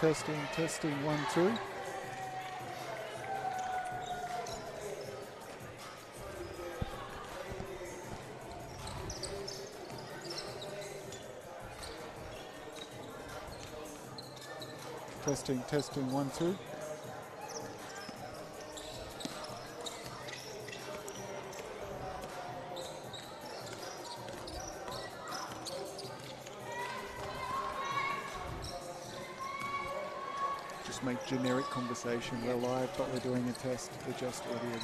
Testing, testing, 1, 2. Testing, testing, 1, 2. Just make generic conversation. We're live, but we're doing a test. Adjust audio.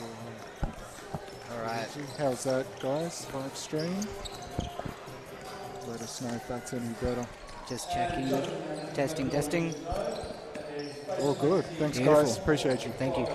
All right. How's that, guys? Live stream. Let us know if that's any better. Just checking. Testing, testing. All good. Thanks, Beautiful. guys. Appreciate you. Thank you.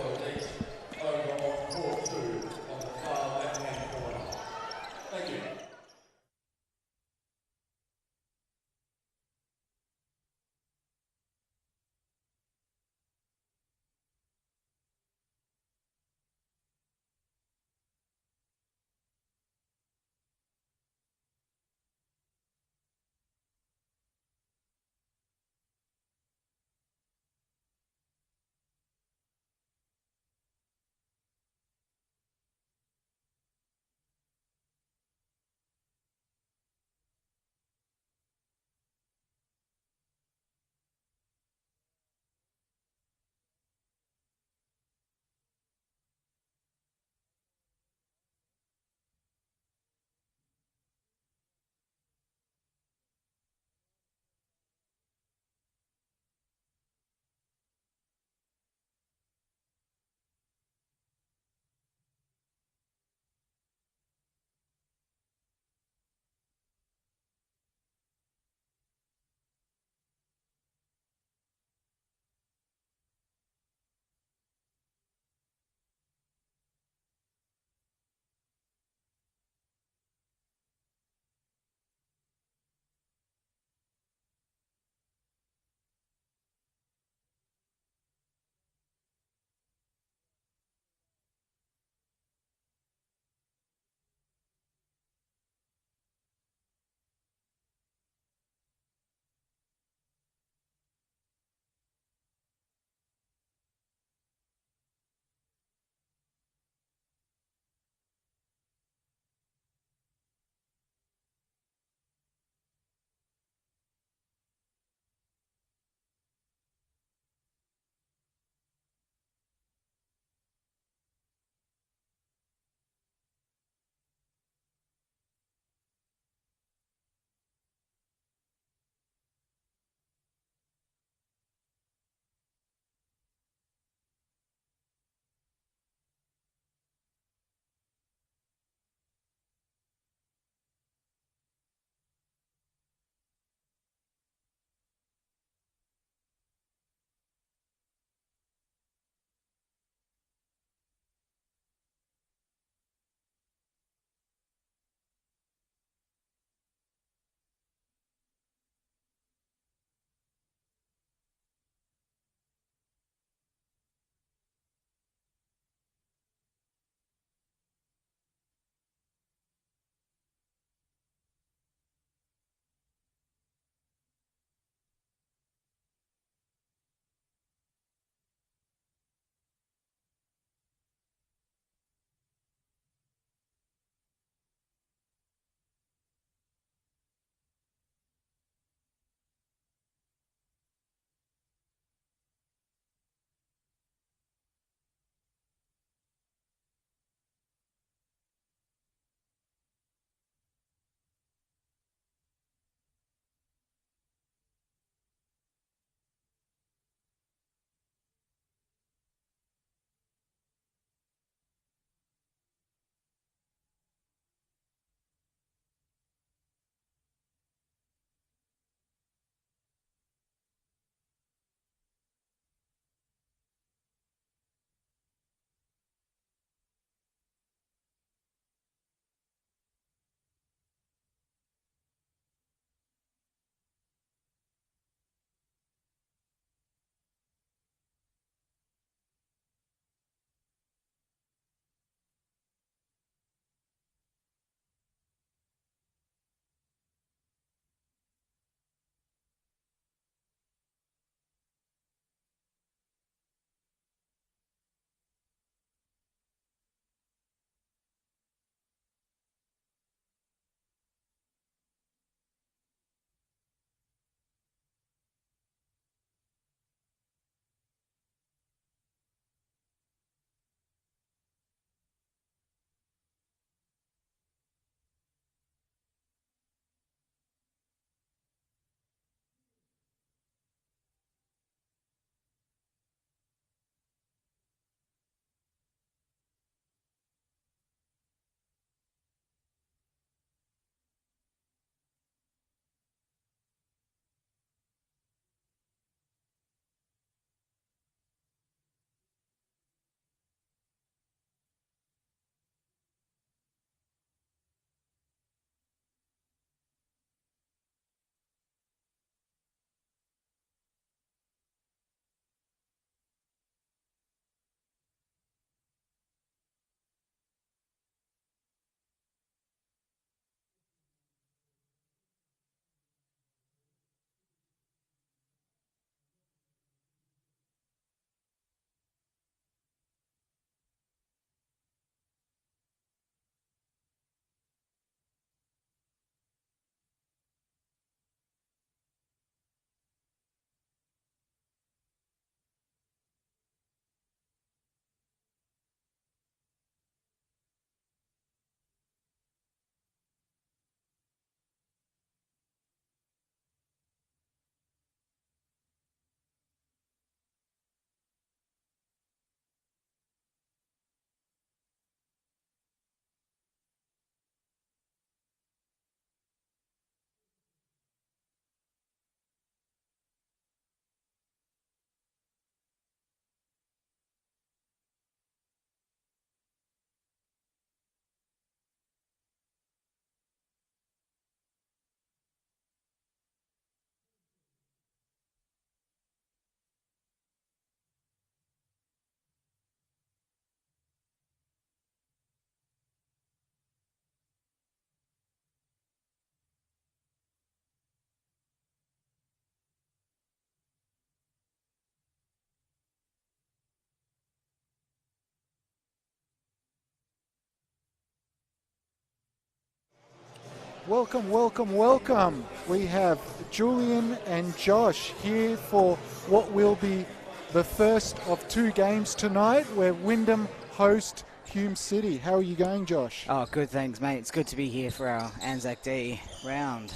Welcome, welcome, welcome. We have Julian and Josh here for what will be the first of 2 games tonight where Wyndham host Hume City. How are you going, Josh? Oh, good, thanks, mate. It's good to be here for our Anzac Day round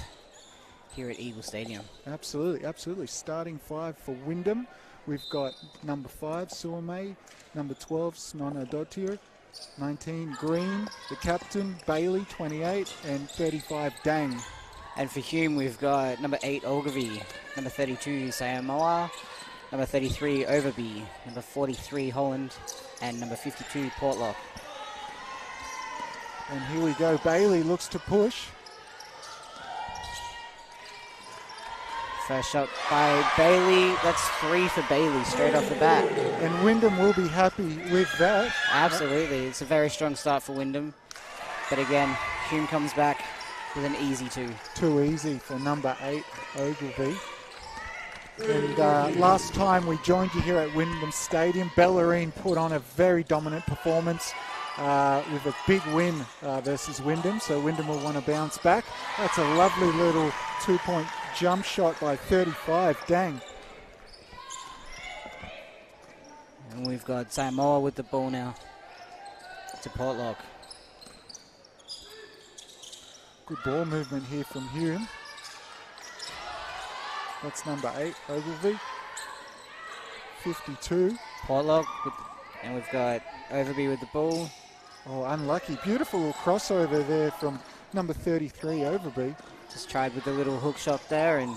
here at Eagle Stadium. Absolutely, absolutely. Starting 5 for Wyndham. We've got number 5, Suame, number 12, Snona Dottir, 19, Green, the captain, Bailey, 28, and 35, Dang. And for Hume, we've got number 8, Ogilvy, number 32, Samoa, number 33, Overby, number 43, Holland, and number 52, Portlock. And here we go. Bailey looks to push. First shot by Bailey. That's 3 for Bailey straight off the bat. And Wyndham will be happy with that. Absolutely. It's a very strong start for Wyndham. But again, Hume comes back with an easy 2. Too easy for number 8, Ogilvy. And last time we joined you here at Wyndham Stadium, Bellarine put on a very dominant performance with a big win versus Wyndham. So Wyndham will want to bounce back. That's a lovely little 2-point jump shot by 35, Dang. And we've got Samoa with the ball now to Portlock. Good ball movement here from Hume. That's number 8, Ogilvy. 52. Portlock, and we've got Overby with the ball. Oh, unlucky. Beautiful little crossover there from number 33, Overby. Just tried with the little hook shot there and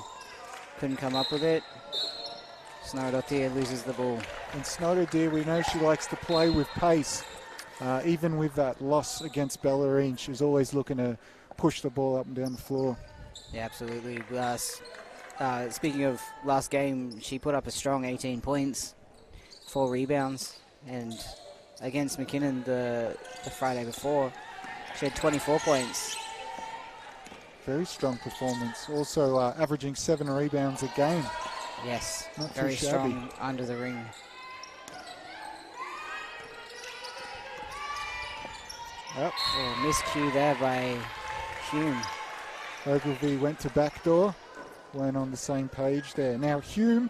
couldn't come up with it. Snowdottir loses the ball. And Snowdottir, we know she likes to play with pace. Even with that loss against Bellarine, she's always looking to push the ball up and down the floor. Yeah, absolutely. Speaking of last game, she put up a strong 18 points, 4 rebounds, and against McKinnon the Friday before, she had 24 points. Very strong performance. Also averaging 7 rebounds a game. Yes, Not very too shabby. strong under the ring. Yep. Oh, miscue there by Hume. Ogilvy went to backdoor. Weren't on the same page there. Now Hume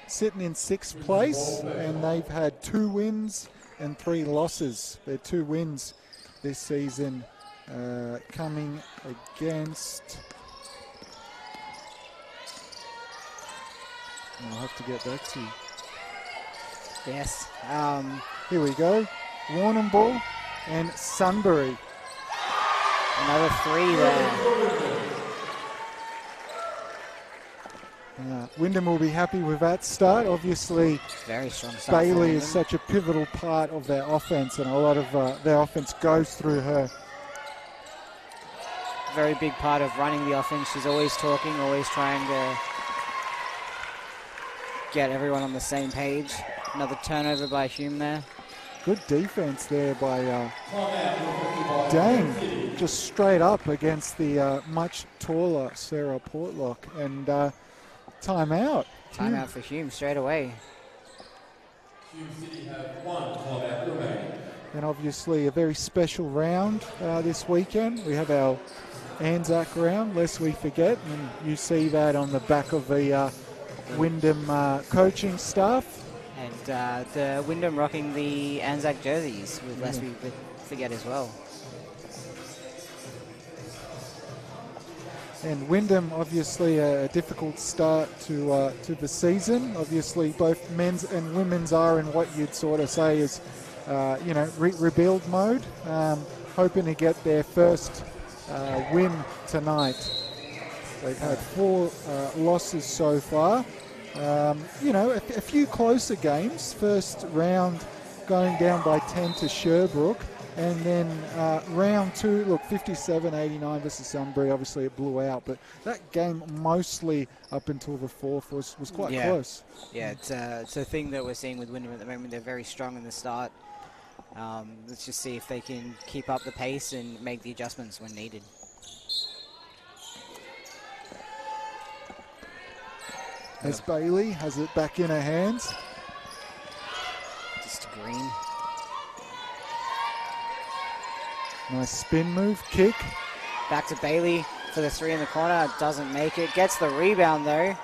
sitting in 6th place, and they've had 2 wins and 3 losses. Their 2 wins this season coming against... I'll have to get back to you. Yes. Here we go. Warrnambool and Sunbury. Another 3 there. Wyndham will be happy with that start. Obviously, Very strong start. Bailey is such a pivotal part of their offense, and a lot of their offense goes through her. Very big part of running the offense. She's always talking, always trying to get everyone on the same page. Another turnover by Hume there. Good defense there by Dang, just straight up against the much taller Sarah Portlock, and timeout. Timeout for Hume straight away. Hume City have 1 timeout remaining. And obviously a very special round this weekend. We have our Anzac round, lest we forget, and you see that on the back of the Wyndham coaching staff. And the Wyndham rocking the Anzac jerseys, lest we forget as well. And Wyndham, obviously a difficult start to the season. Obviously, both men's and women's are in what you'd sort of say is, rebuild mode. Hoping to get their first win tonight. They've had 4 losses so far. A few closer games. First round going down by 10 to Sherbrooke. And then round 2, look, 57-89 versus Sunbury. Obviously, it blew out. But that game mostly up until the 4th was quite close. Yeah, it's a thing that we're seeing with Wyndham at the moment. They're very strong in the start. Let's just see if they can keep up the pace and make the adjustments when needed. As Bailey has it back in her hands. Just Green. Nice spin move, kick. Back to Bailey for the three in the corner. Doesn't make it. Gets the rebound, though.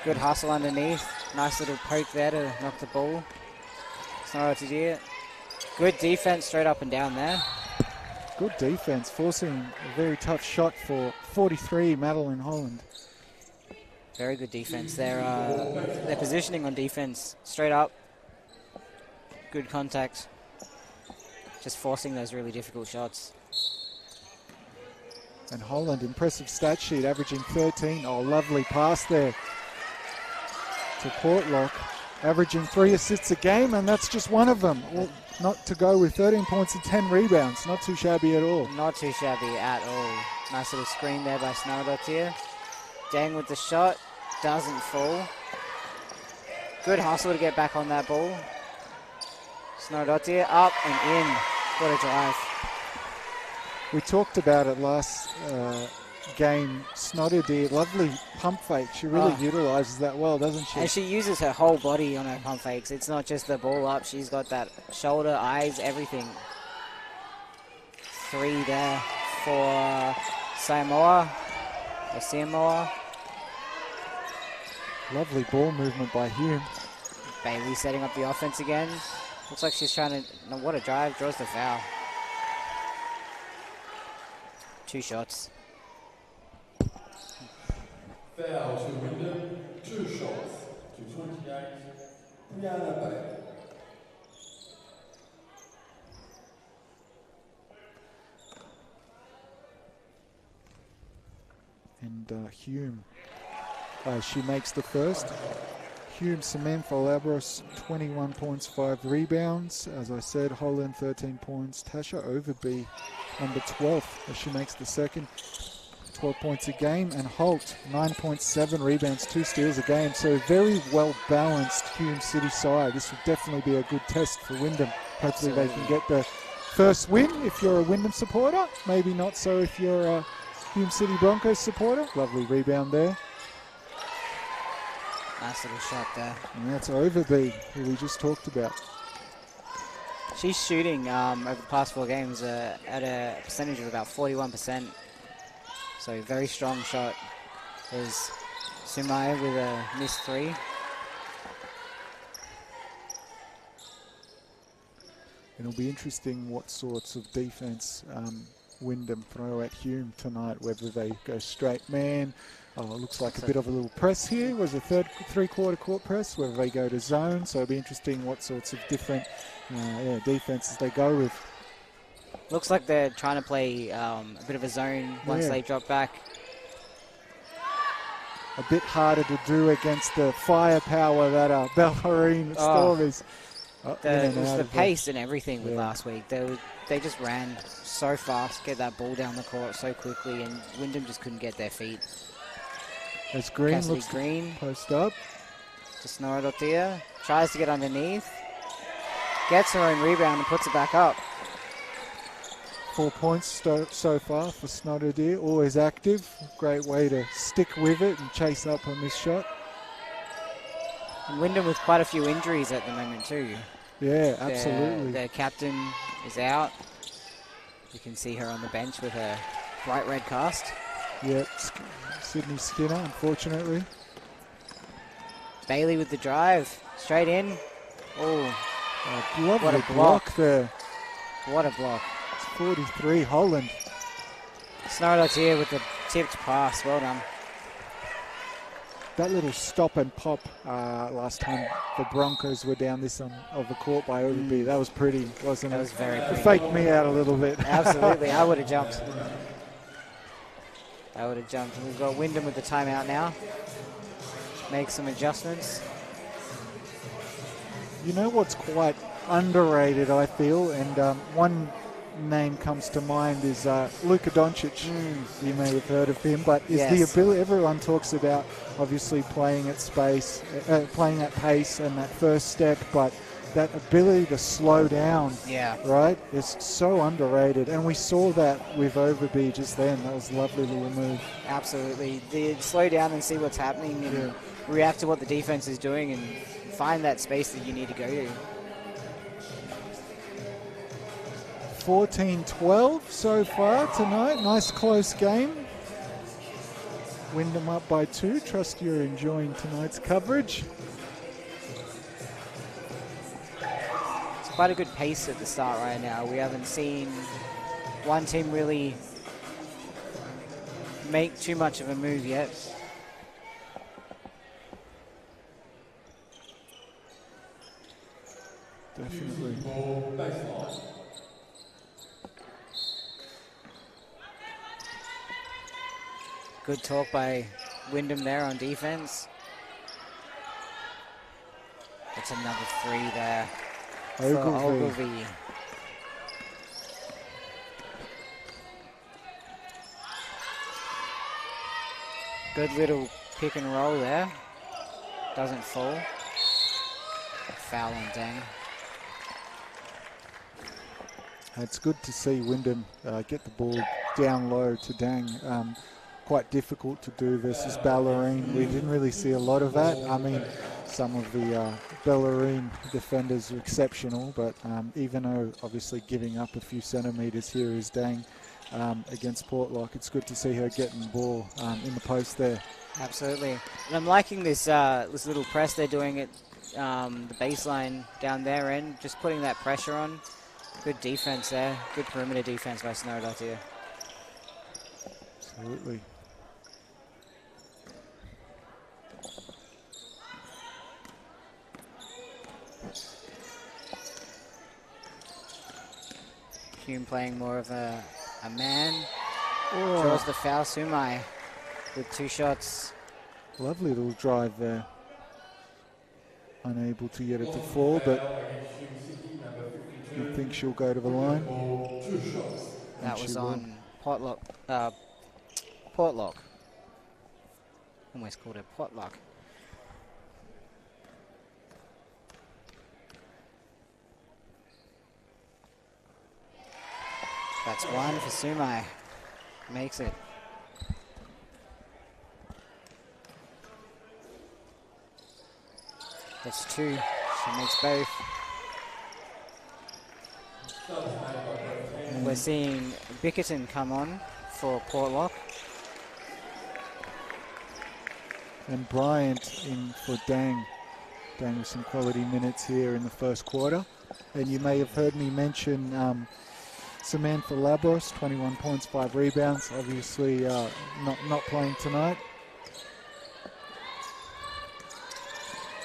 Good hustle underneath. Nice little poke there to knock the ball. It's not what to do. Good defense straight up and down there. Good defense, forcing a very tough shot for 43, Madeline Holland. Very good defense. Their positioning on defense, straight up. Good contact. Just forcing those really difficult shots. And Holland, impressive stat sheet, averaging 13. Oh, lovely pass there to Portlock. Averaging 3 assists a game, and that's just one of them. Well, not to go with 13 points and 10 rebounds. Not too shabby at all. Not too shabby at all. Nice little screen there by Snowdottir. Dang with the shot. Doesn't fall. Good hustle to get back on that ball. Snowdottir up and in. What a drive. We talked about it last game. Snodderdeer, lovely pump fake. She really utilises that well, doesn't she? And she uses her whole body on her pump fakes. It's not just the ball up. She's got that shoulder, eyes, everything. 3 there for Samoa. Lovely ball movement by Hume. Bailey setting up the offense again. Looks like she's trying to... No, what a drive. Draws the foul. 2 shots. Foul to Wyndham, 2 shots to 28, Brianna Bailey. And Hume, she makes the first. Hume, Samantha Labros, 21 points, 5 rebounds. As I said, Holland, 13 points. Tasha Overby, number 12, as she makes the second. 12 points a game, and Holt 9.7 rebounds, 2 steals a game. So very well balanced Hume City side. This will definitely be a good test for Wyndham. Hopefully they can get the first win if you're a Wyndham supporter. Maybe not so if you're a Hume City Broncos supporter. Lovely rebound there. Nice little shot there. And that's Overby, who we just talked about. She's shooting over the past 4 games at a percentage of about 41%. So very strong shot. There's Sumaya with a missed 3. It'll be interesting what sorts of defense Wyndham throw at Hume tonight, whether they go straight man. Oh, it looks like a bit of a little press here. Was a three-quarter court press, whether they go to zone. So it'll be interesting what sorts of different defenses they go with. Looks like they're trying to play a bit of a zone once they drop back. A bit harder to do against the firepower that Bellarine Storm is. It was the pace and everything with last week. They just ran so fast, get that ball down the court so quickly, and Wyndham just couldn't get their feet. As Green Cassidy looks Green post up. To Snowdottir. Tries to get underneath. Gets her own rebound and puts it back up. 4 points so far for Snodderdeer. Always active. Great way to stick with it and chase up a missed shot. And Wyndham with quite a few injuries at the moment too. Yeah, absolutely. Their captain is out. You can see her on the bench with her bright red cast. Yep, Sydney Skinner, unfortunately. Bailey with the drive. Straight in. Oh, lovely what a block there. What a block. It's 43, Holland. Snowdottir with the tipped pass. Well done. That little stop and pop last time the Broncos were down this on of the court by Overby. That was pretty, wasn't it? That was very pretty. It faked me out a little bit. Absolutely, I would have jumped. And we've got Wyndham with the timeout now. Make some adjustments. You know what's quite underrated, I feel, and one name comes to mind is Luka Doncic. You may have heard of him, but is the ability, everyone talks about obviously playing at pace and that first step, but that ability to slow down, right, is so underrated. And we saw that with Overby just then. That was a lovely little move. Absolutely. Slow down and see what's happening and react to what the defense is doing and find that space that you need to go to. 14-12 so far tonight. Nice close game. Wyndham up by 2. Trust you're enjoying tonight's coverage. It's quite a good pace at the start right now. We haven't seen one team really make too much of a move yet. Definitely. Good talk by Wyndham there on defense. That's another 3 there for Ogilvy. Good little pick and roll there. Doesn't fall. Foul on Dang. It's good to see Wyndham get the ball down low to Dang. Quite difficult to do versus Ballerine. We didn't really see a lot of that. I mean, some of the Ballerine defenders are exceptional, but even though obviously giving up a few centimetres here is Dang against Portlock, it's good to see her getting the ball in the post there. Absolutely. And I'm liking this this little press they're doing at the baseline down their end, just putting that pressure on. Good defense there. Good perimeter defense by Snowdot here. Absolutely. Hume playing more of a man. Oh. Draws the foul. Sumai with 2 shots. Lovely little drive there. Unable to get it to fall, but you think she'll go to the line? That was on Portlock. Portlock. Almost called it Potluck. That's 1 for Sumai. Makes it. That's 2. She makes both. We're seeing Bickerton come on for Portlock. And Bryant in for Dang. Dang with some quality minutes here in the first quarter. And you may have heard me mention Samantha Labros, 21 points, 5 rebounds. Obviously not playing tonight.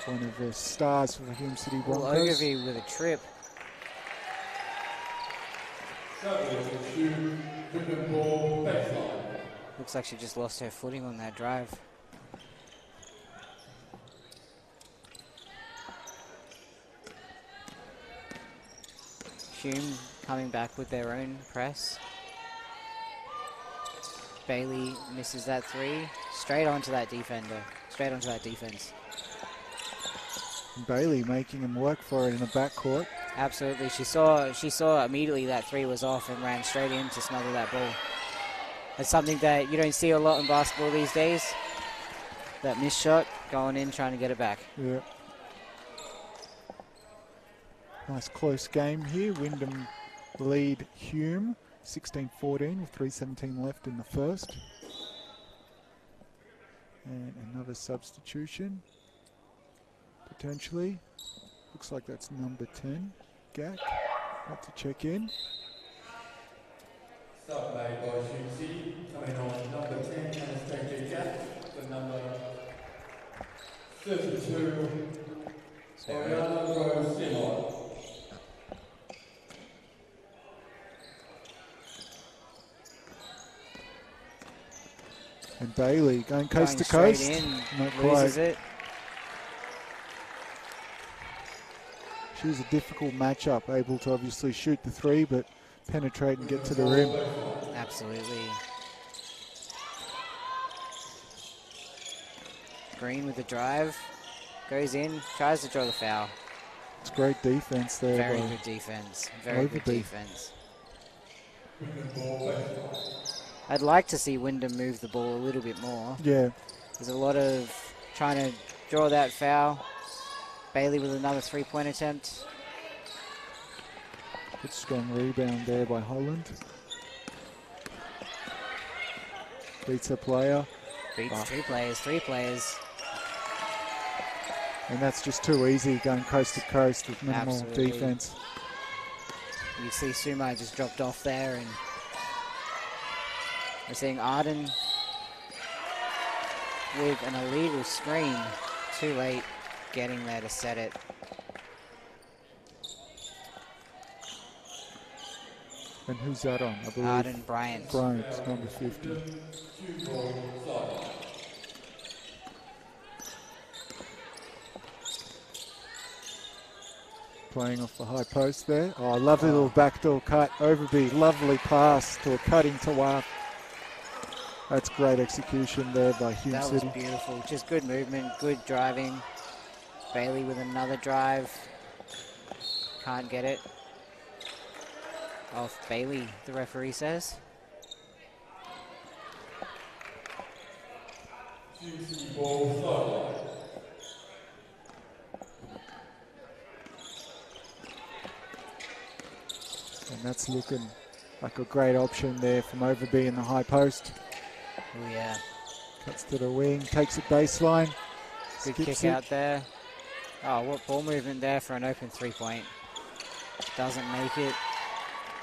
One of the stars for the Hume City Broncos. Ogilvy with a trip. Looks like she just lost her footing on that drive. Hume coming back with their own press. Bailey misses that 3. Straight onto that defender. Straight onto that defense. Bailey making him work for it in the backcourt. Absolutely. She saw immediately that 3 was off and ran straight in to smother that ball. That's something that you don't see a lot in basketball these days. That missed shot, going in, trying to get it back. Yeah. Nice close game here. Wyndham lead Hume 16-14 with 3:17 left in the first. And another substitution, potentially. Looks like that's number 10, Gak. Got to check in. Sub made by Hume City, coming on number 10, Anastasia Gak, the number 32, Oriana Rose. And Bailey going coast to coast. In, not loses quite. it. She was a difficult matchup, able to obviously shoot the 3, but penetrate and get to the rim. Absolutely. Green with the drive. Goes in, tries to draw the foul. It's great defense there. Very good defense. Very good defense. I'd like to see Wyndham move the ball a little bit more. Yeah. There's a lot of trying to draw that foul. Bailey with another 3-point attempt. Good strong rebound there by Holland. Beats a player. Beats two players, three players. And that's just too easy going coast to coast with minimal Absolutely. defense. You see Sumai just dropped off there, and we're seeing Arden with an illegal screen. Too late getting there to set it. And who's that on? I believe Arden Bryant. Bryant's number 50. Playing off the high post there. Oh, lovely little backdoor cut. Overby, lovely pass to a cutting Tawaf. That's great execution there by Hume That City. was beautiful. Just good movement, good driving. Bailey with another drive. Can't get it. Off Bailey, the referee says. And that's looking like a great option there from Overby in the high post. Oh yeah. Cuts to the wing, takes it baseline. Good skips kick it. out there. Oh, what ball movement there for an open 3-point. Doesn't make it.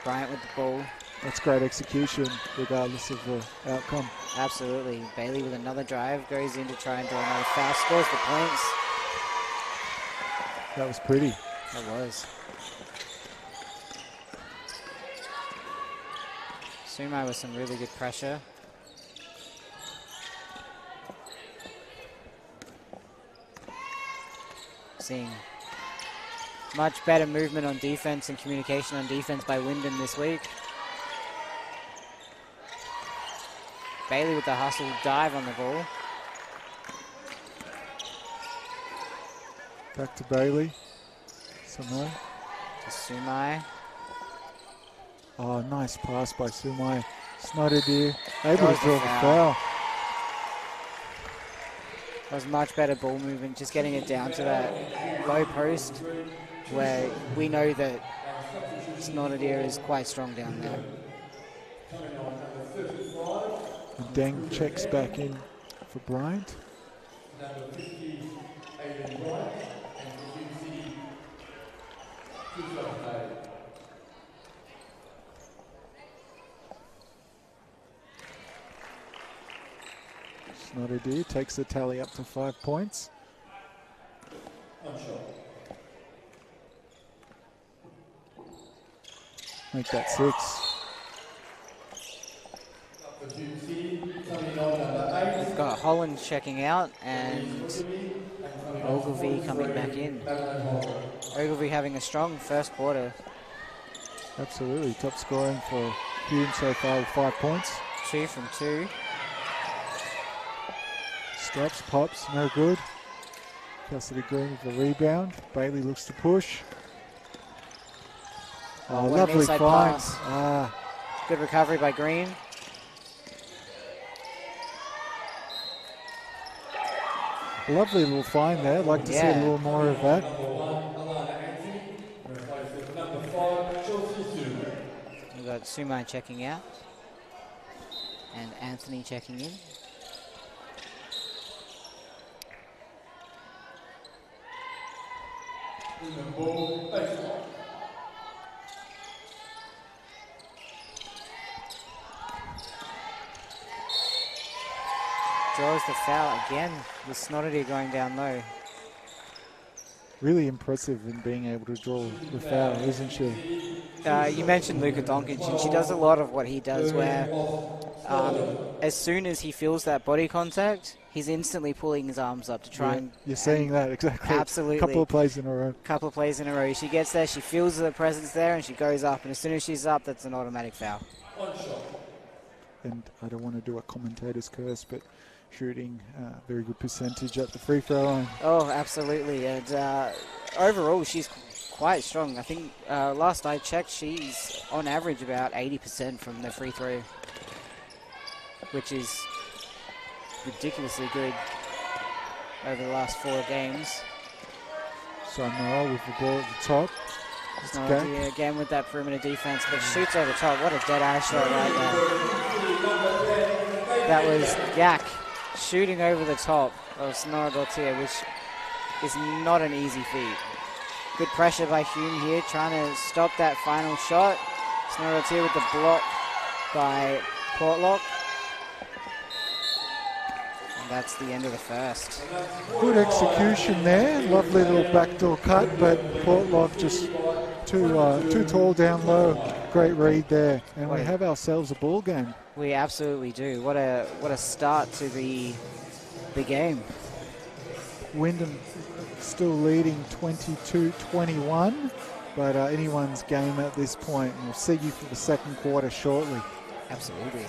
Bryant with the ball. That's great execution regardless of the outcome. Absolutely. Bailey with another drive. Goes in to try and draw another foul. Scores the points. That was pretty. That was. Sumai with some really good pressure. Seeing much better movement on defense and communication on defense by Wyndham this week. Bailey with the hustle dive on the ball. Back to Bailey. Some more. To Sumai. Oh, nice pass by Sumai. Snodder able Draws to draw the the foul. foul. That was much better ball movement, just getting it down to that low post where we know that Snodder is quite strong down there. And Deng checks back in for Bryant. Snodder takes the tally up to 5 points. Make that 6. We've got Holland checking out and Ogilvy coming back in. Ogilvy having a strong first quarter. Absolutely, top scoring for Hume so far with 5 points. 2 from 2. Stops, pops, no good. Cassidy Green with the rebound. Bailey looks to push. Oh, what an lovely inside find. pass. Ah, Good recovery by Green. lovely little find there. I'd like to see a little more of that. We've got Sumai checking out and Anthony checking in. Draws the foul again with Snoddy going down low. Really impressive in being able to draw the foul, isn't she? You mentioned Luka Doncic, and she does a lot of what he does where as soon as he feels that body contact, he's instantly pulling his arms up to try and... You're saying that, exactly. Absolutely. A couple of plays in a row. Couple of plays in a row. She gets there, she feels the presence there, and she goes up. And as soon as she's up, that's an automatic foul. And I don't want to do a commentator's curse, but shooting very good percentage at the free throw line. Oh, absolutely. And overall, she's quite strong. I think last I checked, she's on average about 80% from the free throw, which is ridiculously good over the last 4 games. So Noel with the ball at the top. Snorri again with that perimeter defense, but shoots over the top. What a dead eye shot right there. That was Yak shooting over the top of Snorri, which is not an easy feat. Good pressure by Hume here, trying to stop that final shot. Snorri with the block by Portlock. And that's the end of the first. Good execution there. Lovely little backdoor cut, but Portlock just too tall down low. Great read there. And we have ourselves a ball game. We absolutely do. What a start to the game. Wyndham still leading 22-21, but anyone's game at this point. And we'll see you for the second quarter shortly. Absolutely.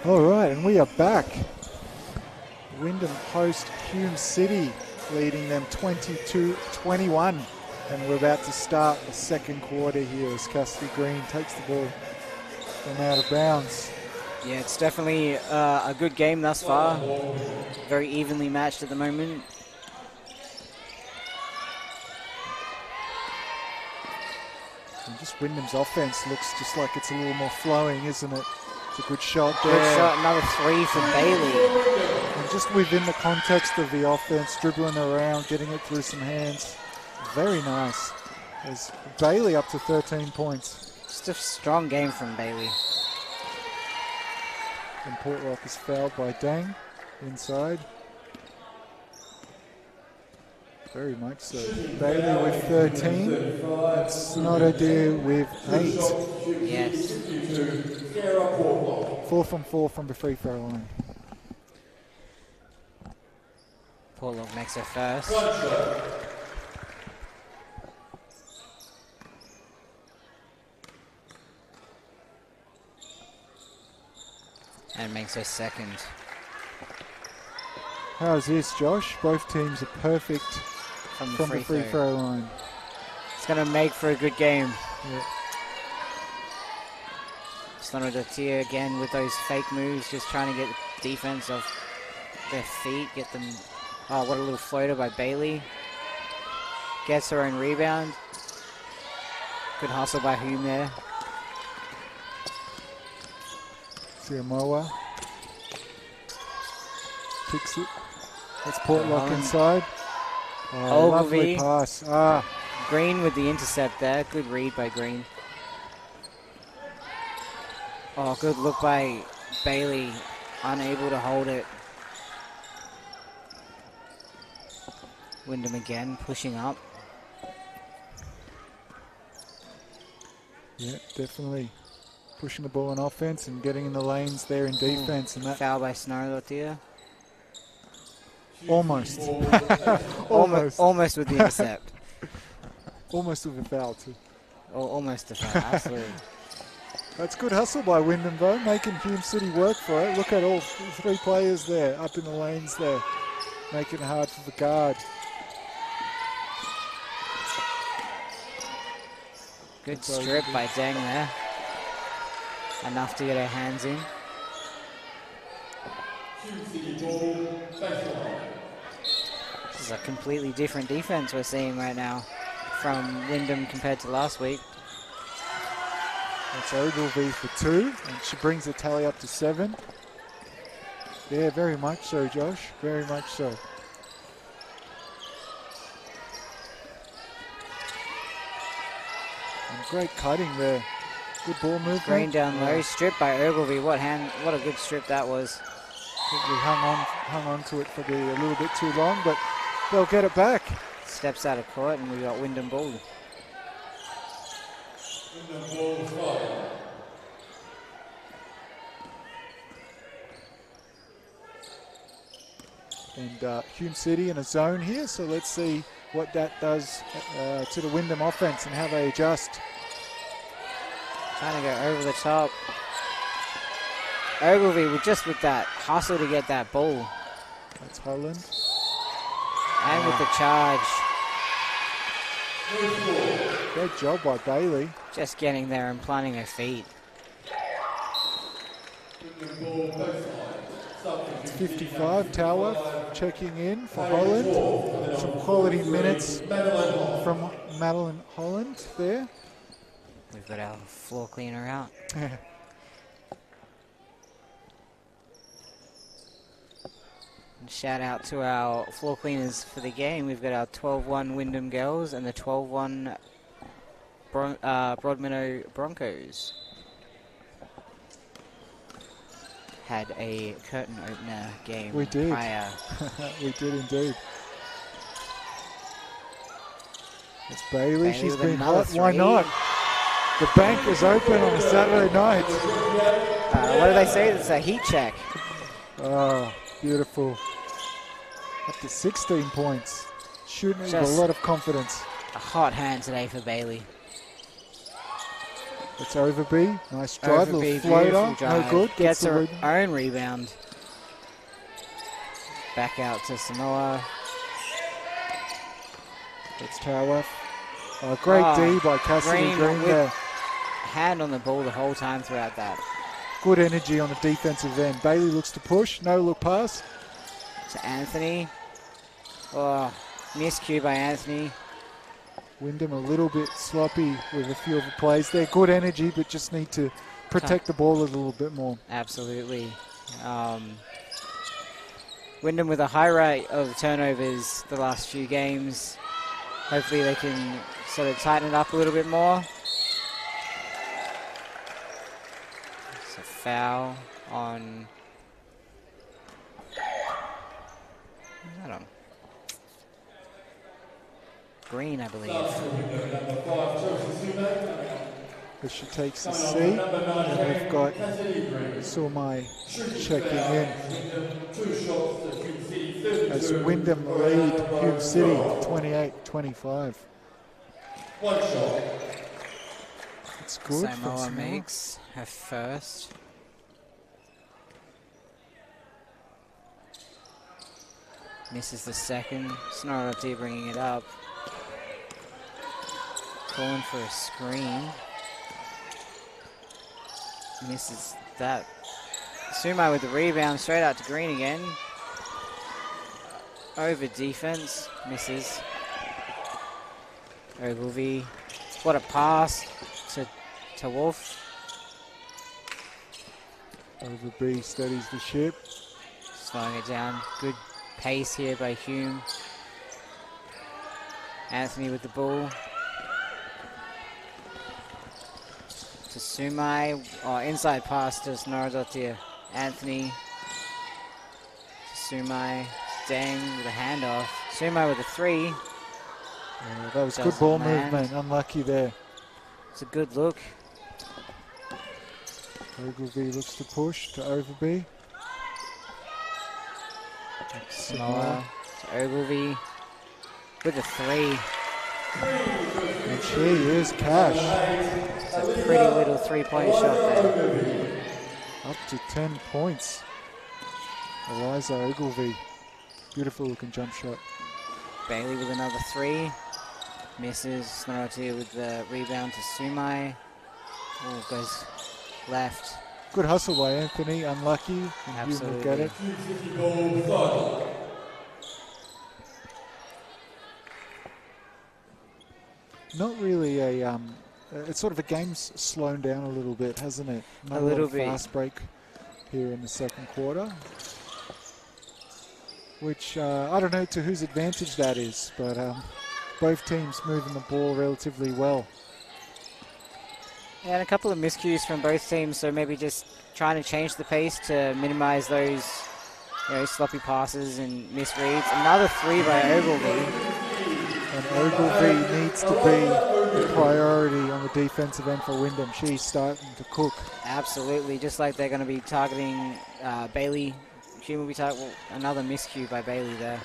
All right, and we are back. Wyndham host Hume City, leading them 22-21. And we're about to start the second quarter here as Cassidy Green takes the ball from out of bounds. Yeah, it's definitely a good game thus far. Very evenly matched at the moment. And just Wyndham's offense looks just like it's a little more flowing, isn't it? It's a good shot there. Good shot, another three from Bailey. And just within the context of the offense, dribbling around, getting it through some hands. Very nice. There's Bailey up to 13 points. Just a strong game from Bailey. And Portlock is fouled by Dang inside. Very much so. Bailey with 13. It's not a deal with 8. Yes. 4 from 4 from the free throw line. Portlock makes her first. And makes her second. How's this, Josh? Both teams are perfect From the free throw line. It's going to make for a good game. Yeah. Slonodatia again with those fake moves, just trying to get defense off their feet, get them. Oh, what a little floater by Bailey. Gets her own rebound. Good hustle by Hume there. Siamoa kicks it. That's Portlock inside. Oh, lovely pass. Green with the intercept there. Good read by Green. Oh, good look by Bailey. Unable to hold it. Wyndham again pushing up. Yeah, definitely pushing the ball in offense and getting in the lanes there in defense. And that Foul by Snorlotia. almost. Almost. Almost with the intercept. Almost with a foul too. Almost a foul, absolutely. That's good hustle by Wyndham though, making Hume City work for it. Look at all 3 players there, up in the lanes there, making it hard for the guard. Good strip by Deng there. Enough to get her hands in. This is a completely different defense we're seeing right now from Wyndham compared to last week. That's Ogilvy for 2, and she brings the tally up to 7. Yeah, very much so, Josh. Very much so. And great cutting there. Good ball movement. Green down low, strip by Ogilvy. What a good strip that was. We hung on to it for a little bit too long, but they'll get it back. Steps out of court, and we got Wyndham ball. And Hume City in a zone here, so let's see what that does to the Wyndham offense and how they adjust. Trying to go over the top. Ogilvy with that hustle to get that ball. That's Holland. And with the charge. Great job by Bailey. Just getting there and planting her feet. It's 55, Tower checking in for Holland. Some quality minutes from Madeline Holland there. We've got our floor cleaner out. And shout out to our floor cleaners for the game. We've got our 12-1 Wyndham girls and the 12-1 Broadmeadow Broncos. Had a curtain opener game We did. prior. We did indeed. It's Bailey. She's with been another hot. Why three. not? The bank is open on a Saturday night. What do they say? It's a heat check. Oh, beautiful. Up to 16 points. Shooting with a Just lot of confidence. A hot hand today for Bailey. It's Overby. Nice drive. Overby, Little floater. beautiful drive. No good. Gets the her rebound. own rebound. Back out to Samoa. It's Tower. Oh, great D by Cassidy Green with there. hand on the ball the whole time throughout that. Good energy on the defensive end. Bailey looks to push. No look pass. To Anthony. Oh, miscue by Anthony. Wyndham a little bit sloppy with a few of the plays there. Good energy, but just need to protect the ball a little bit more. Absolutely. Wyndham with a high rate of turnovers the last few games. Hopefully they can sort of tighten it up a little bit more. It's a foul on... Who's that on? Green, I believe. As she takes a seat, and we've got Sumai checking in. As Wyndham lead Hume City 28-25. It's good. Samoa makes her first. Misses the second. Snoroti bringing it up. Calling for a screen. Misses that. Sumai with the rebound, straight out to Green again. Over defense, misses. Ogilvy. What a pass to Wolf. Overby steadies the ship. Slowing it down. Good pace here by Hume. Anthony with the ball. To Sumai. Oh, inside pass to Snaradotia. Anthony. To Sumai. Deng with a handoff. Sumai with a three. That was good ball movement. Unlucky there. It's a good look. Ogilvy looks to push to Overby. Samoa to Ogilvy with a 3. And she is cash. It's a pretty little 3-point shot there. Up to 10 points. Eliza Ogilvy. Beautiful looking jump shot. Bailey with another 3. Misses. Snorati with the rebound to Sumai. Oh, goes left. Good hustle by Anthony. Unlucky. And Hume will get it. Not really a it's sort of a game's slowed down a little bit, hasn't it? Not A little lot of bit. fast break here in the second quarter. Which, I don't know to whose advantage that is, but both teams moving the ball relatively well. Yeah, and a couple of miscues from both teams, so maybe just trying to change the pace to minimize those sloppy passes and misreads. Another 3 by Ogilvy. And Ogilvy needs to be the priority on the defensive end for Wyndham. She's starting to cook. Absolutely, just like they're going to be targeting Bailey. Hume will be targeting another miscue by Bailey there.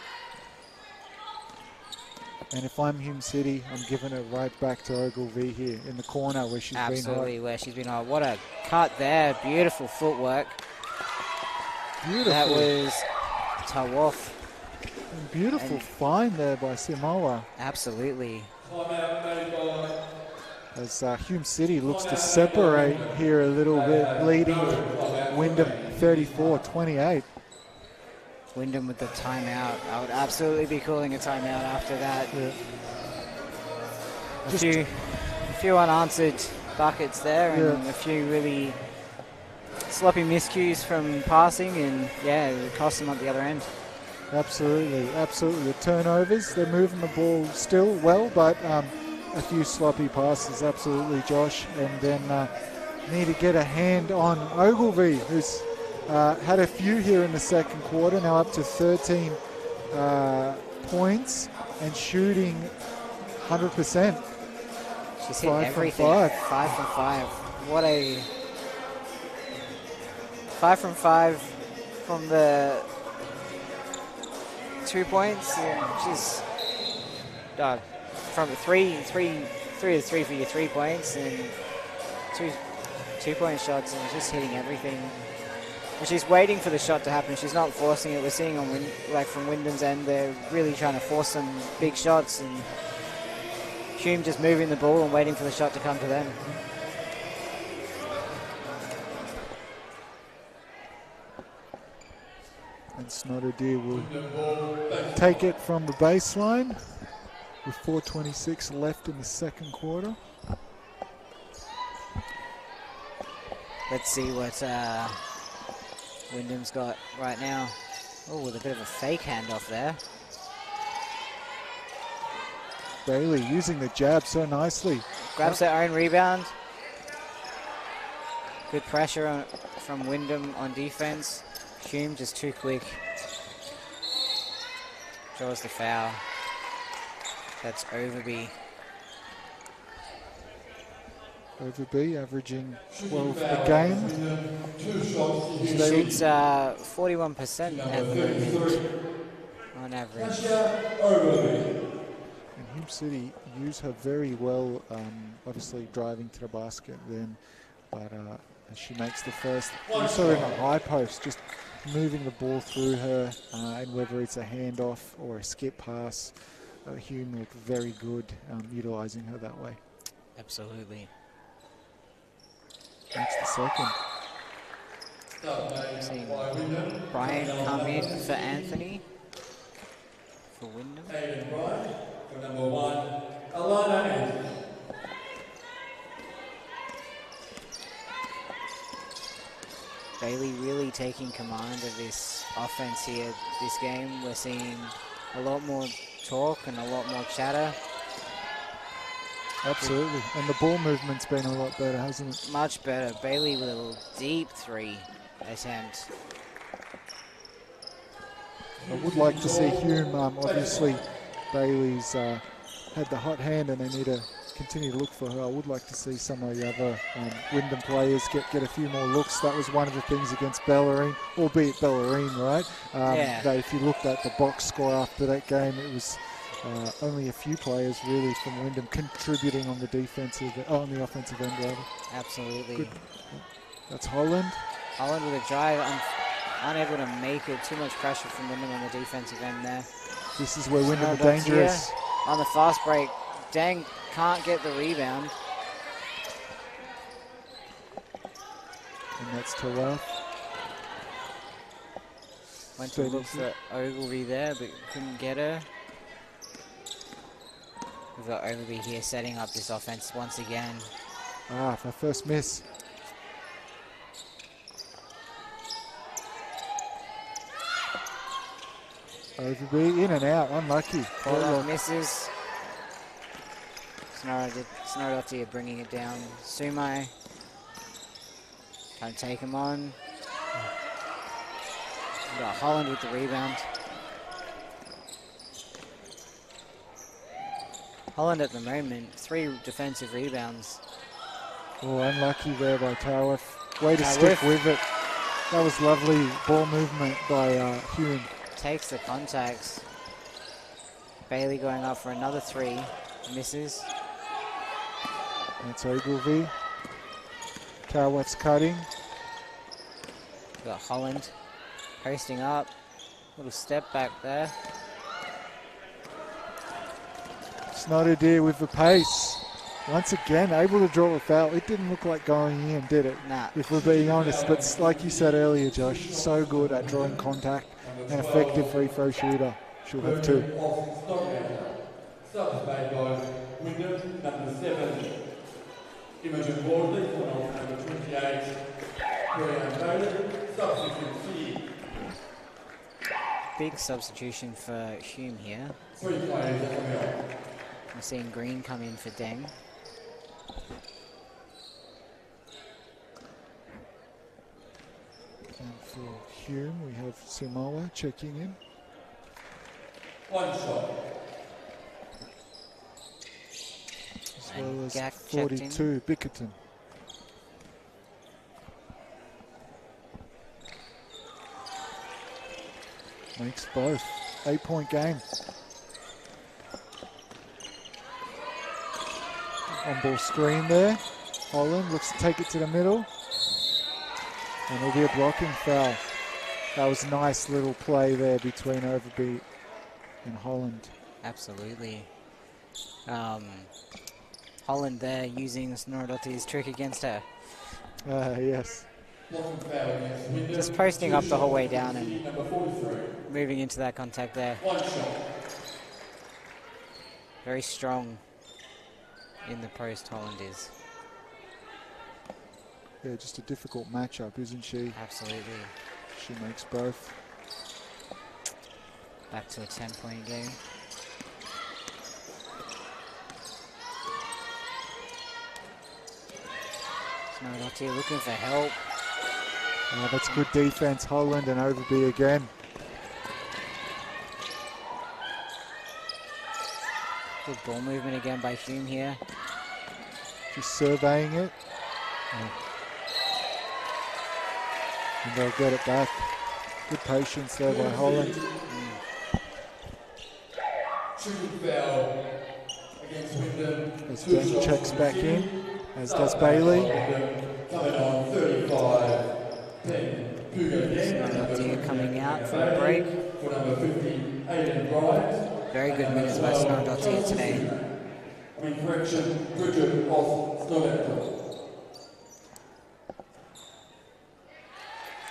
And if I'm Hume City, I'm giving it right back to Ogilvy here in the corner where she's been hot. Absolutely, where she's been hot. What a cut there. Beautiful footwork. Beautiful. That was Tawaf. And beautiful find there by Samoa. Absolutely. As Hume City looks to separate here a little bit, leading Wyndham 34-28. Wyndham with the timeout. I would absolutely be calling a timeout after that. Yeah. A few unanswered buckets there, and a few really sloppy miscues from passing, and yeah, it cost them at the other end. Absolutely, absolutely. The turnovers, they're moving the ball still well, but a few sloppy passes, absolutely, Josh. And then need to get a hand on Ogilvy, who's had a few here in the second quarter, now up to 13 points and shooting 100%. She's hit everything. 5 from 5. What a 5 from 5 from the 2 points. She's from 3 to 3 for your 3 points, and two-point shots, and just hitting everything. And she's waiting for the shot to happen. She's not forcing it. We're seeing from Wyndham's end, they're really trying to force some big shots, and Hume just moving the ball and waiting for the shot to come to them. And Snodder-Deer will take it from the baseline with 4:26 left in the second quarter. Let's see what Wyndham's got right now. Oh, with a bit of a fake handoff there. Bailey using the jab so nicely. Grabs their own rebound. Good pressure from Wyndham on defense. Hume just too quick. Draws the foul. That's Overby. Overby averaging 12 a game. She shoots 41% at the moment on average. And Hume City use her very well, obviously driving to the basket then, but as she makes the first, also in a high post, just moving the ball through her, and whether it's a handoff or a skip pass, Hume looked very good utilising her that way. Absolutely. That's the second. Seeing Brian come in for Anthony for Wyndham. Aiden Bright for number 1, Alana Anthony. Bailey really taking command of this offense here this game. We're seeing a lot more talk and a lot more chatter. Absolutely. And the ball movement's been a lot better, hasn't it? Much better. Bailey with a deep 3 attempt. I would like to see Hume, obviously Bailey's had the hot hand and they need to continue to look for her. I would like to see some of the other Wyndham players get a few more looks. That was one of the things against Bellarine, albeit Bellarine, right? That if you looked at the box score after that game, it was only a few players really from Wyndham contributing on the on the offensive end, rather. Absolutely. Good. That's Holland. Holland with a drive, unable to make it. Too much pressure from Wyndham on the defensive end there. This is where Wyndham are dangerous. On the fast break, Deng can't get the rebound. And that's Tawaf. Went to look for Ogilvy there, but couldn't get her. We've got Ogilvy here setting up this offense once again. Our first miss. Overby in and out, unlucky. Misses. Snarodottir bringing it down. Sumai. Can't take him on. We've got Holland with the rebound. Holland at the moment, 3 defensive rebounds. Oh, unlucky there by Tawaf. Way to stick with it. That was lovely ball movement by Hume. Takes the contacts. Bailey going up for another 3. Misses. That's Ogilvy. Tawaf's cutting. We've got Holland posting up. Little step back there. Snarodottir with the pace. Once again, able to draw a foul. It didn't look like going in, did it? Nah. If we're being honest. But like you said earlier, Josh, so good at drawing contact. An effective free throw shooter. She'll have 2. Subs made by Wyndham, number 7. Imogen Wardley for number 28. Brian Bailey, substitute C. Big substitution for Hume here. 3 players coming on. I'm seeing Green come in for Deng. And for Hume, we have Samoa checking in. 1 shot. As well as Gak 42, Bickerton. Makes both. 8-point game. On-ball screen there. Holland looks to take it to the middle. And there'll be a blocking foul. That was a nice little play there between Overby and Holland. Absolutely. Holland there using Snarodottir's trick against her. Yes. Just posting up the whole way down and moving into that contact there. 1 shot. Very strong in the post, Holland is. Yeah, just a difficult matchup, isn't she? Absolutely. She makes both. Back to a 10-point game. Snarodottir looking for help. Oh, that's good defense, Holland and Overby again. Good ball movement again by Hume here. Just surveying it. And they'll get it back. Good patience there by Holland. Shooting foul against Wyndham. As Deng checks back in, as does Bailey. Coming on 35. Snarodottir coming out from the break. For number 50, Aidan Bryant. Very good minutes by Snarodottir today. I mean, correction, Bridget of Snowdon.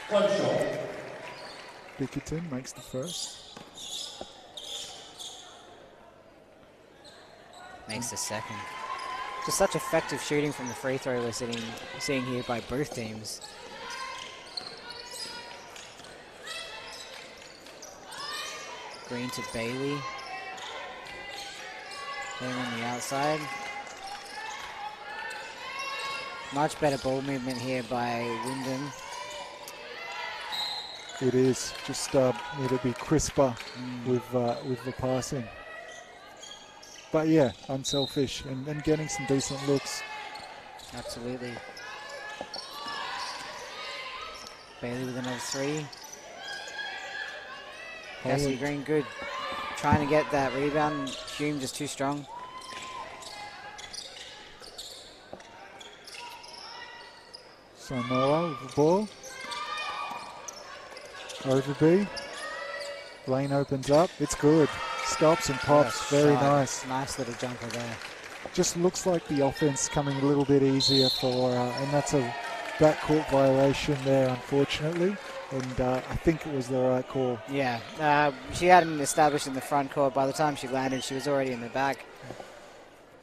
1 shot. Bickerton makes the first. Makes the second. Just such effective shooting from the free throw we're seeing here by both teams. Green to Bailey. Playing on the outside. Much better ball movement here by Wyndham. It is. Just need to be crisper with the passing. but yeah, unselfish and getting some decent looks. Absolutely. Bailey with another three. Cassidy Green, good. Trying to get that rebound. Hume just too strong. Samoa with the ball. Over B. Lane opens up. It's good. Stops and pops. Very nice. Nice little jumper there. Just looks like the offense coming a little bit easier for, and that's a backcourt violation there, unfortunately. And I think it was the right call. Yeah, she hadn't established in the front court. By the time she landed, she was already in the back.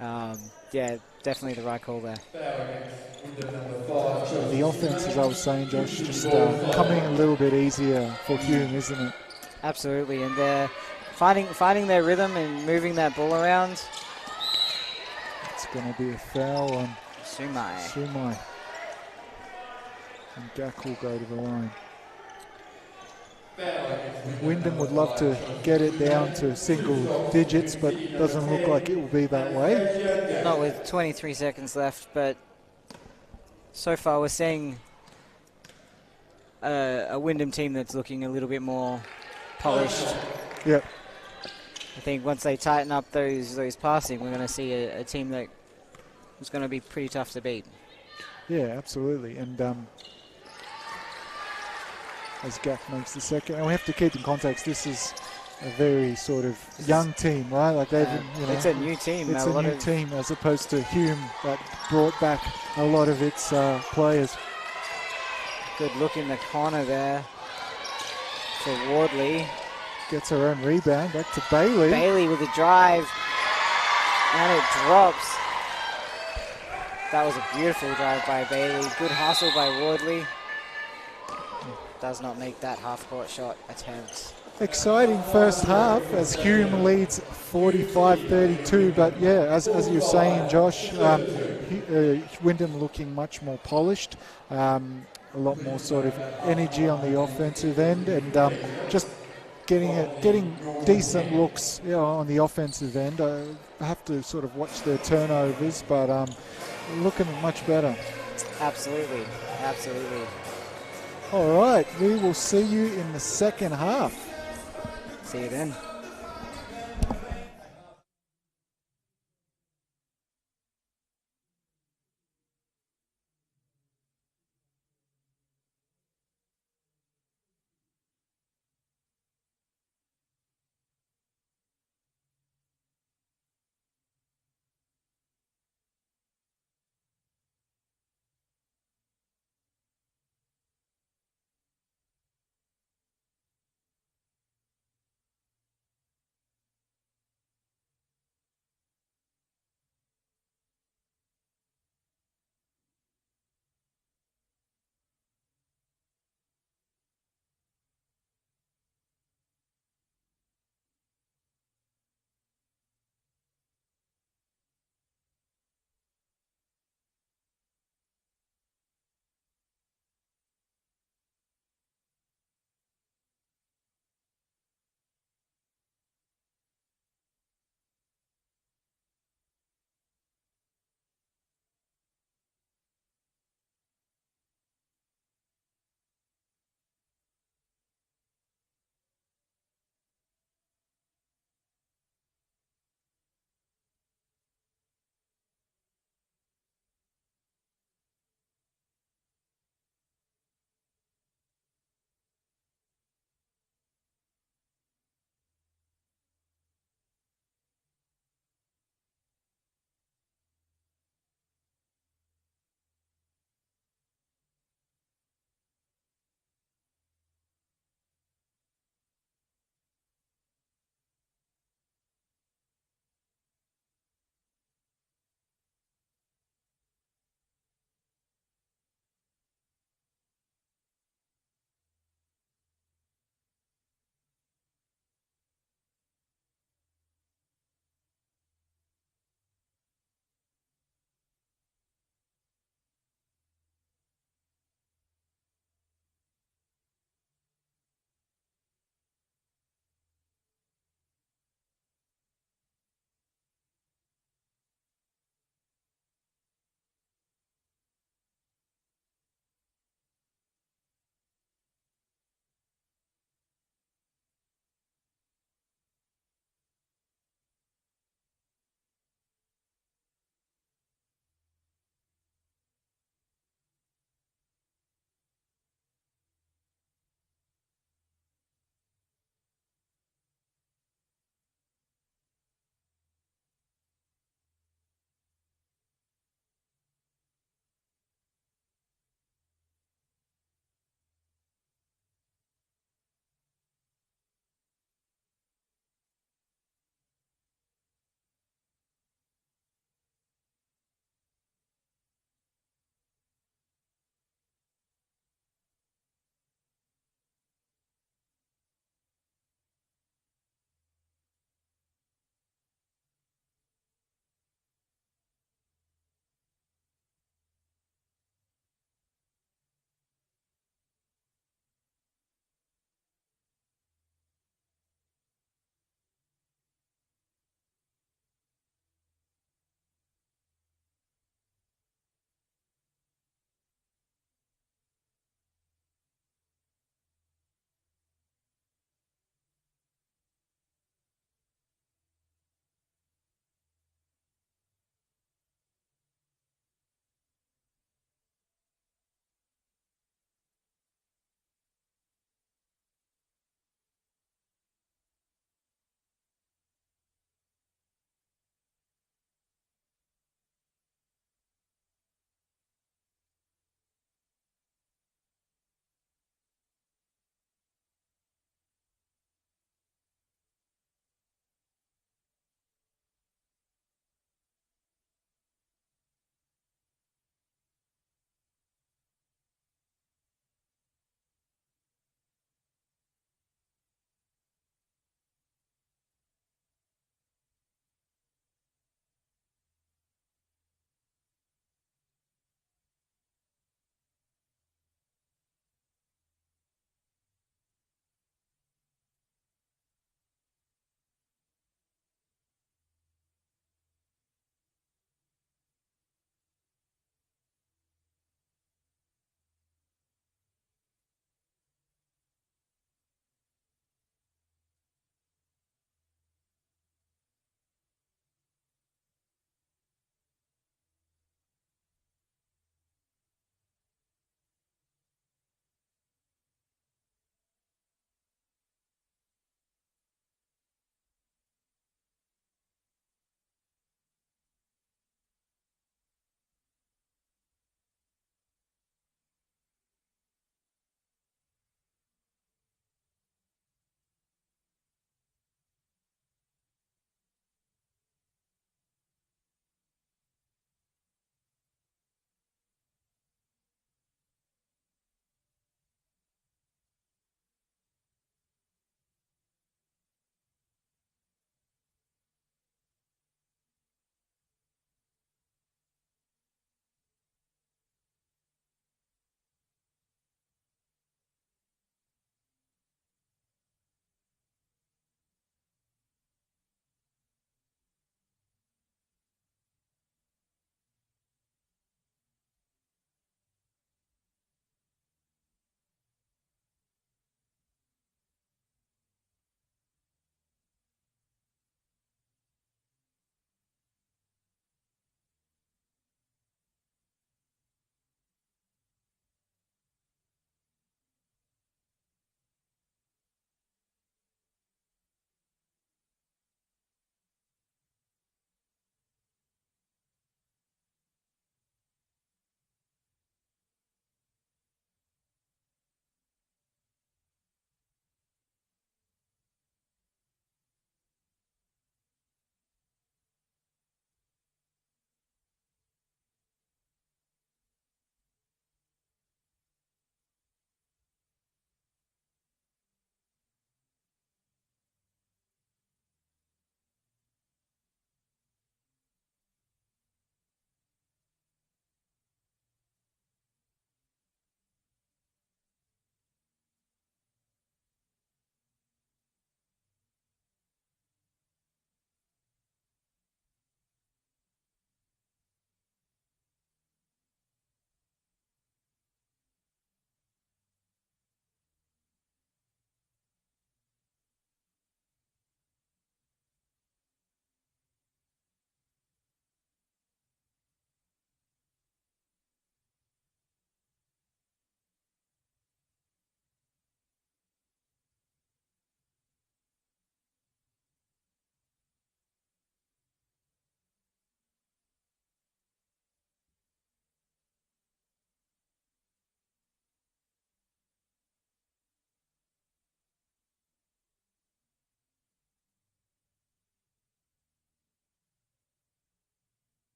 Yeah, definitely the right call there. The offense, as I was saying, Josh, just coming a little bit easier for Hume, isn't it? Absolutely, and they're finding their rhythm and moving that ball around. It's going to be a foul on Sumai. And Gak will go to the line. Wyndham would love to get it down to single digits, but doesn't look like it will be that way. Not with 23 seconds left, but so far we're seeing a Wyndham team that's looking a little bit more polished. Yep. I think once they tighten up those passing, we're going to see a team that is going to be pretty tough to beat. Yeah, absolutely. And as Gak makes the second, and we have to keep in context, this is a very sort of young team, right? Like they've, it's a new team. It's a new team as opposed to Hume that brought back a lot of its players. Good look in the corner there for Wardley. Gets her own rebound, back to Bailey. Bailey with a drive, and it drops. That was a beautiful drive by Bailey. Good hustle by Wardley. Does not make that half-court shot attempt. Exciting first half as Hume leads 45-32, but yeah, as you're saying, Josh, Wyndham looking much more polished, a lot more sort of energy on the offensive end, and just getting decent looks on the offensive end. I have to sort of watch their turnovers, but looking much better. Absolutely. All right, we will see you in the second half. See you then.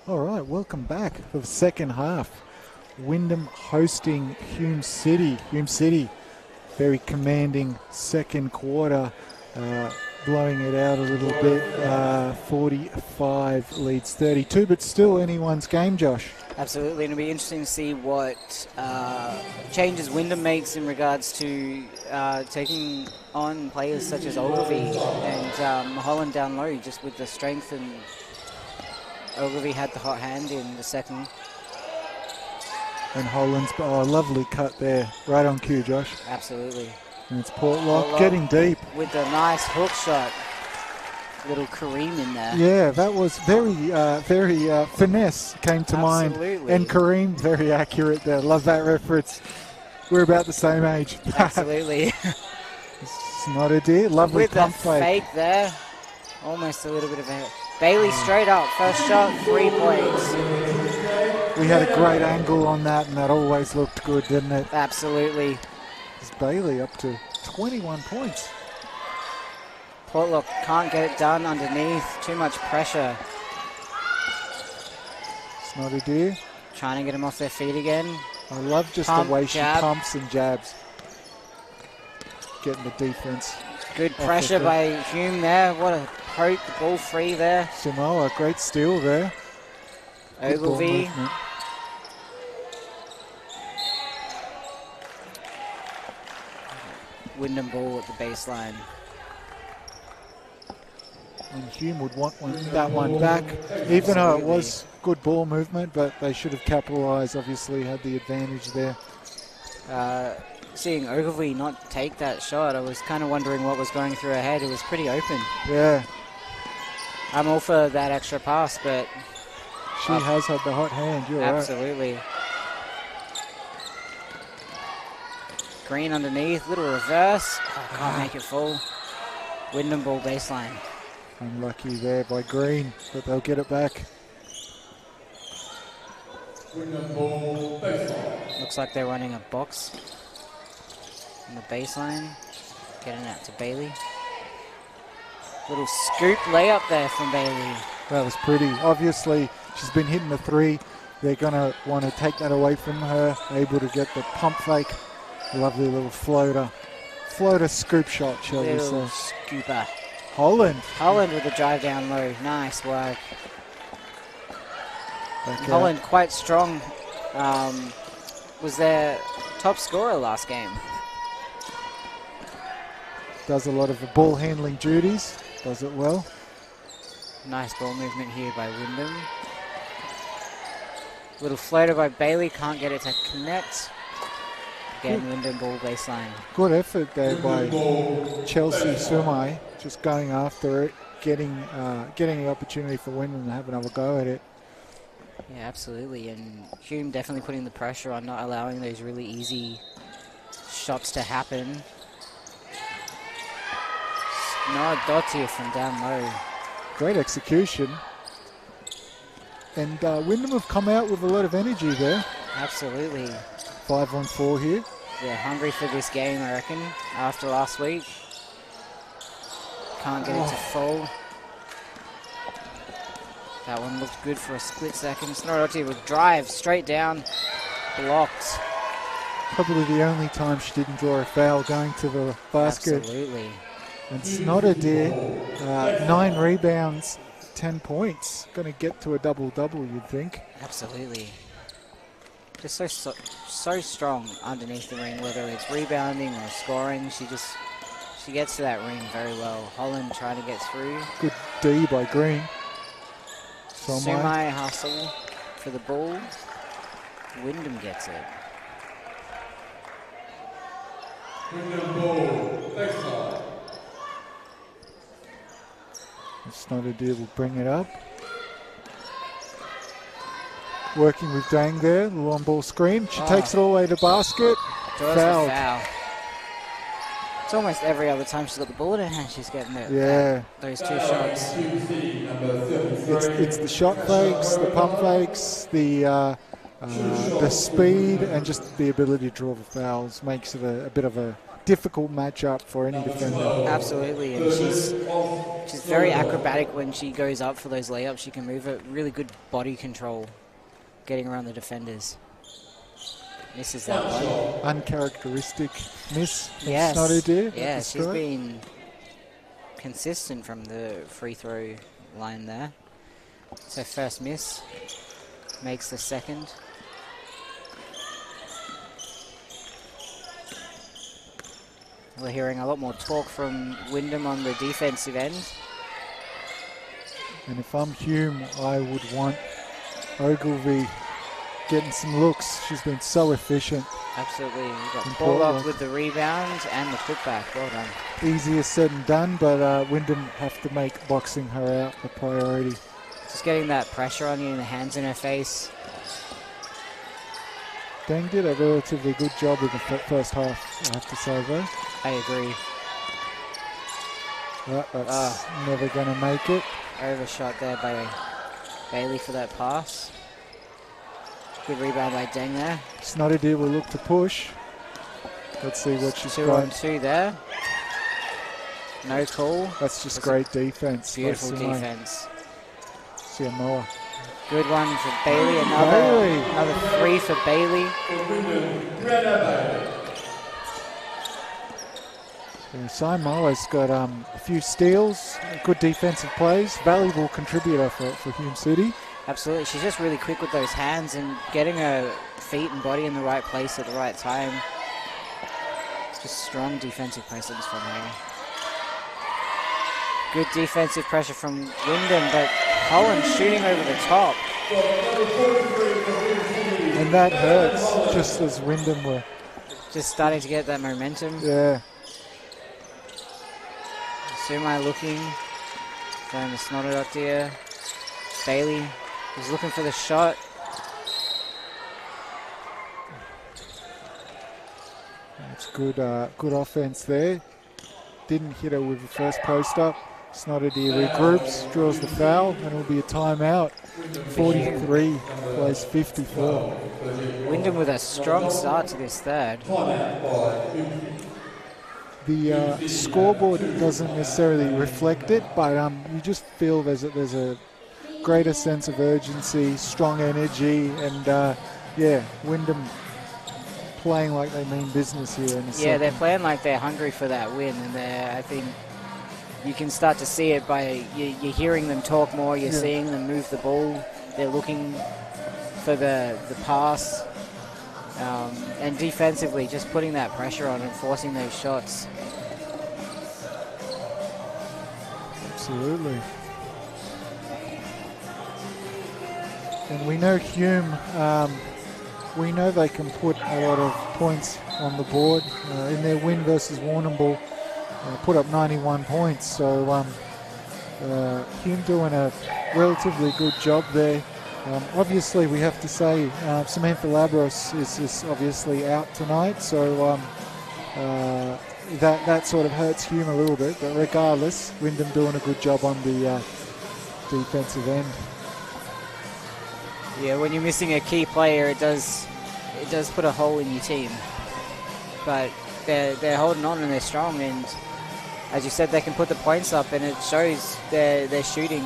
All right, welcome back for the second half. Wyndham hosting Hume City. Hume City, very commanding second quarter, blowing it out a little bit. 45 leads 32, but still anyone's game, Josh. Absolutely, and it'll be interesting to see what changes Wyndham makes in regards to taking on players such as Ogilvie and Holland down low, just with the strength, and Ogilvie had the hot hand in the second. And Holland's, lovely cut there, right on cue, Josh. Absolutely. And it's Portlock getting deep. With a nice hook shot. Little Kareem in there. Yeah, that was very finesse came to mind. And Kareem, very accurate there. Love that reference. We're about the same age. Absolutely. It's not a deer. Lovely with pump the fake there. Almost a little bit of a... Bailey straight up. First shot, 3 points. We had a great angle on that, and that always looked good, didn't it? Absolutely. It's Bailey up to 21 points. Portlock can't get it done underneath. Too much pressure. It's not a deer. Trying to get them off their feet again. I love just the way she pumps and jabs. Getting the defense. Good pressure by Hume there. What a poke. The ball free there. Samoa, great steal there. Ogilvie. Wyndham ball at the baseline. And Hume would want that one back, even though it was good ball movement, but they should have capitalised, obviously had the advantage there. Seeing Ogilvie not take that shot, I was kind of wondering what was going through her head. It was pretty open. Yeah. I'm all for that extra pass, but... She has had the hot hand, you're right. Absolutely. Green underneath, little reverse. Oh, can't make it full. Wyndham ball baseline. Unlucky there by Green, but they'll get it back. Wyndham ball baseline. Looks like they're running a box on the baseline. Getting out to Bailey. Little scoop layup there from Bailey. That was pretty. Obviously, she's been hitting the three. They're going to want to take that away from her. Able to get the pump fake. Lovely little floater. Floater scoop shot, shall we say. Scooper. Holland. Holland with the drive down low. Nice work. Holland quite strong. Was their top scorer last game. Does a lot of the ball handling duties. Does it well. Nice ball movement here by Wyndham. Little floater by Bailey. Can't get it to connect. Again, Wyndham ball baseline. Good effort there by Chelsea Sumai. Just going after it. Getting the opportunity for Wyndham to have another go at it. Yeah, absolutely. And Hume definitely putting the pressure on, not allowing those really easy shots to happen. Nora Dottier from down low. Great execution. And Wyndham have come out with a lot of energy there. Absolutely. 5-on-4 here. Yeah, hungry for this game, I reckon, after last week. Can't get it to fall. That one looked good for a split second. Snoroti would drive straight down, blocked. Probably the only time she didn't draw a foul going to the basket. Absolutely. And Snodder 9 rebounds, 10 points. Going to get to a double-double, you'd think. Absolutely. Just so strong underneath the ring, whether it's rebounding or scoring. She gets to that ring very well. Holland trying to get through. Good D by Green. Sumai hustle for the ball. Wyndham gets it. Wyndham ball, backside. Snodder will bring it up. Working with Dang there, the long ball screen. She takes it all the way to basket. Fouled. Foul. It's almost every other time she's got the ball in her hand, she's getting it. Yeah. Those two shots. It's the shot fakes, the pump fakes, the speed, and just the ability to draw the fouls makes it a bit of a difficult matchup for any defender. Absolutely, and she's very acrobatic when she goes up for those layups. She can move it. Really good body control, getting around the defenders. Misses that one. Uncharacteristic miss from Yes. Snotty Deer. Yeah, she's been consistent from the free throw line there. So first miss, makes the second. We're hearing a lot more talk from Wyndham on the defensive end. And if I'm Hume, I would want Ogilvy getting some looks. She's been so efficient. Absolutely. We've got Important. Bullock with the rebound and the putback. Well done. Easier said than done, but Wyndham have to make boxing her out a priority. Just getting that pressure on you and the hands in her face. Deng did a relatively good job in the first half, I have to say, though. I agree. That's never going to make it. Overshot there by Bailey for that pass. Good rebound by Deng there. Snotty Deer will look to push. Let's see what she's 2 got. on 2 there. No call. That's just great defense. Beautiful defense. Siamoa. Good one for Bailey. Another 3 for Bailey. Siamoa's got a few steals, good defensive plays, valuable contributor for Hume City. Absolutely. She's just really quick with those hands and getting her feet and body in the right place at the right time. Just strong defensive presence from her. Good defensive pressure from Wyndham, but Holland shooting over the top. And that hurts, just as Wyndham were. Just starting to get that momentum. Yeah. Sumai looking. Throwing the Snodder Bailey is looking for the shot. That's good offense there. Didn't hit her with the first post up. Snotty Deer regroups, draws the foul, and it'll be a timeout. 43 plays 54. Wyndham with a strong start to this third. The scoreboard doesn't necessarily reflect it, but you just feel there's a greater sense of urgency, strong energy, and Wyndham playing like they mean business here in the second. They're playing like they're hungry for that win, and I think you can start to see it by you're hearing them talk more, you're seeing them move the ball, they're looking for the pass, and defensively just putting that pressure on and forcing those shots. Absolutely. And we know Hume, we know they can put a lot of points on the board. In their win versus Warrnambool, put up 91 points. So Hume doing a relatively good job there. Obviously, we have to say Samantha Labros is obviously out tonight. So that sort of hurts Hume a little bit. But regardless, Wyndham doing a good job on the defensive end. Yeah, when you're missing a key player, it does put a hole in your team. But they're holding on and they're strong, and as you said, they can put the points up, and it shows they're shooting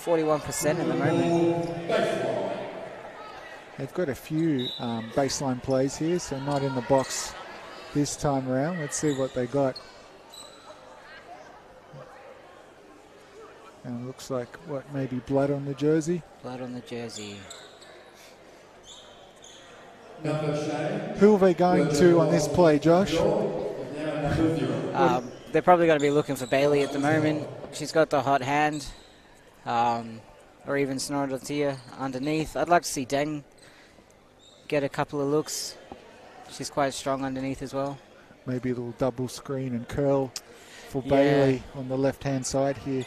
41% at the moment. They've got a few baseline plays here, so not in the box this time around. Let's see what they got. And it looks like, maybe blood on the jersey? Blood on the jersey. Who are they going to on this play, Josh? They're probably going to be looking for Bailey at the moment. She's got the hot hand, or even Snodder underneath. I'd like to see Deng get a couple of looks. She's quite strong underneath as well. Maybe a little double screen and curl for Bailey on the left-hand side here.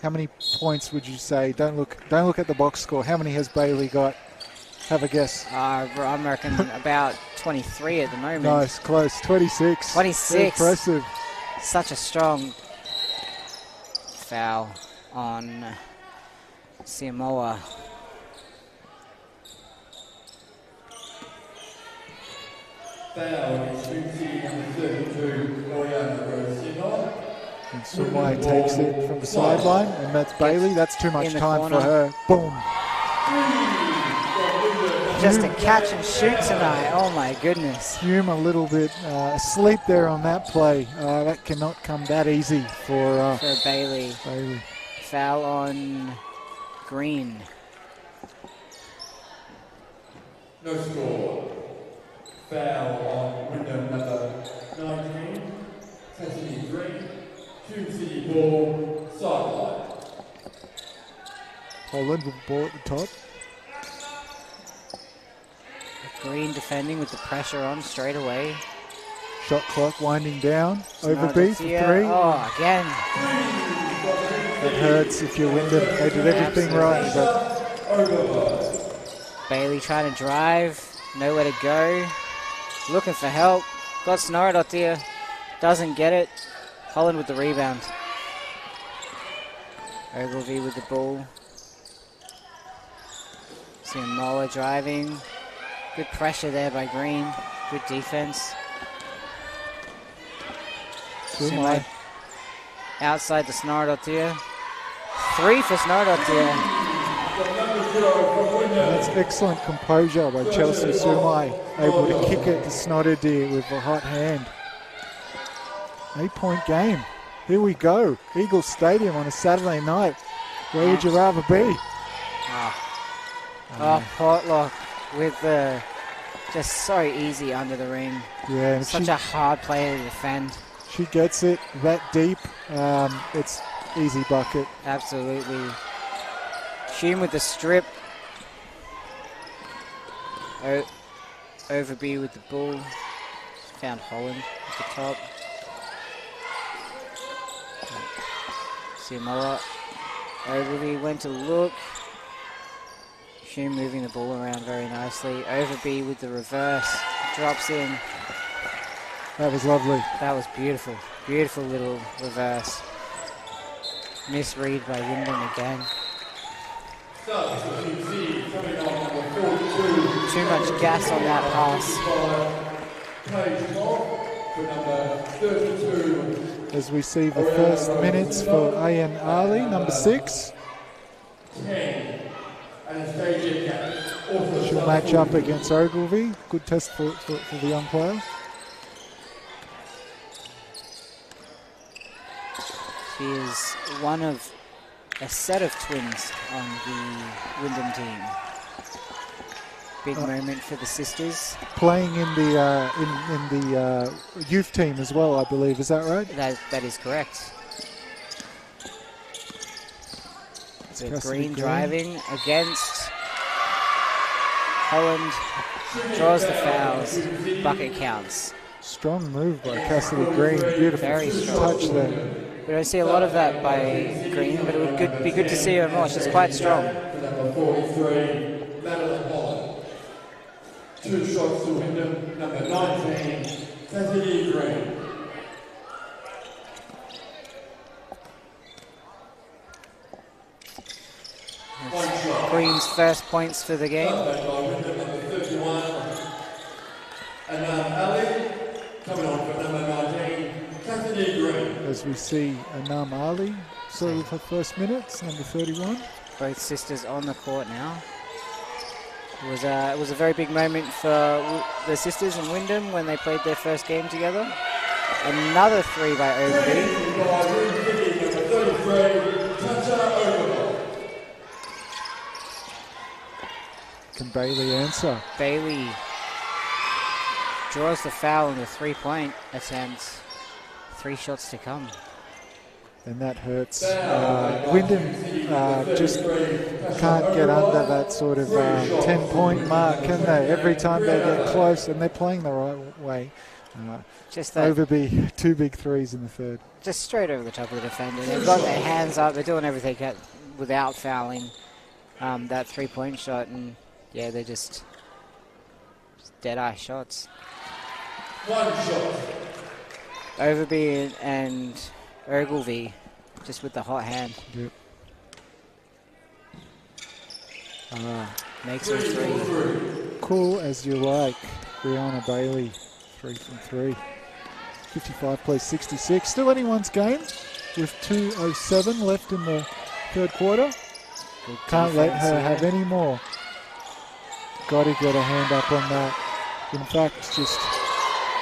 How many points would you say? Don't look at the box score. How many has Bailey got? Have a guess. I reckon about 23 at the moment. Nice, close. 26. 26. Impressive. Such a strong foul on Siamoa. Foul is shooting number 32, Oriana Rosino. And Sumai takes it from the sideline, and that's Bailey. That's too much In the time corner. for her. Boom. Just a catch and shoot tonight. Oh my goodness. Hume a little bit asleep there on that play. That cannot come that easy for For Bailey. Bailey. Foul on Green. No score. Foul on Wyndham number 19, Cassidy Green. Hume City ball, sideline. Holland with the ball at the top. Green defending with the pressure on straight away. Shot clock winding down. Overbeat for Nadia. 3. Oh, again. That hurts if you're Wyndham. They did everything right, but Bailey trying to drive. Nowhere to go. Looking for help. Got Snorodottir. Doesn't get it. Holland with the rebound. Ogilvie with the ball. See Mola driving. Good pressure there by Green. Good defense. Sumai. Outside the Snorodottir. 3 for Snorodottir. That's excellent composure by Chelsea Sumai. Able to kick it to Snodderdeer with a hot hand. 8-point game. Here we go. Eagle Stadium on a Saturday night. Where would you rather be? Oh, Portlock with the just so easy under the ring. Yeah, and Such a hard player to defend. she gets it that deep. It's easy bucket. Absolutely. Hume with the strip. Overby with the ball. Found Holland at the top. Siamoa. Overby went to look. Hume moving the ball around very nicely. Overby with the reverse. Drops in. That was lovely. That was beautiful. Beautiful little reverse. Misread by Wyndham again. Too much gas on that pass. As we see the first minutes for Ayan Ali, number 6. She'll match up against Ogilvie. Good test for the young player. She is one of a set of twins on the Wyndham team. Big moment for the sisters. Playing in the youth team as well, I believe. Is that right? That is correct. So Green driving against Holland. Draws the fouls. Bucket counts. Strong move by Cassidy Green. Beautiful Very strong. touch there. We don't see a lot of that by Green, but it would be good to see her more. She's quite strong. Number 43, Madeline Holland. 2 shots to Wyndham. Number 19, Cassidy Green. Green's first points for the game. Number 31, Anam Ali. Coming on for number 19, Cassidy Green. As we see Anam Ali, sort of her first minutes, number 31. Both sisters on the court now. It was a very big moment for the sisters in Wyndham when they played their first game together. Another 3 by Overby. Can Bailey answer? Bailey draws the foul on the 3-point attempt. 3 shots to come. And that hurts. Wyndham just can't get under that sort of 10-point mark, can they? Every time they get close, and they're playing the right way. Just that, Overby, 2 big threes in the third. just straight over the top of the defender. They've got their hands up. They're doing everything without fouling that 3-point shot, and yeah, they're just dead-eye shots. 1 shot. Overby and Ogilvie just with the hot hand. Yep. Makes her 3. Cool as you like, Brianna Bailey. 3 from 3. 55 plays 66. Still anyone's game with 2:07 left in the third quarter. Can't let her have any more. Got to get a hand up on that. In fact, just,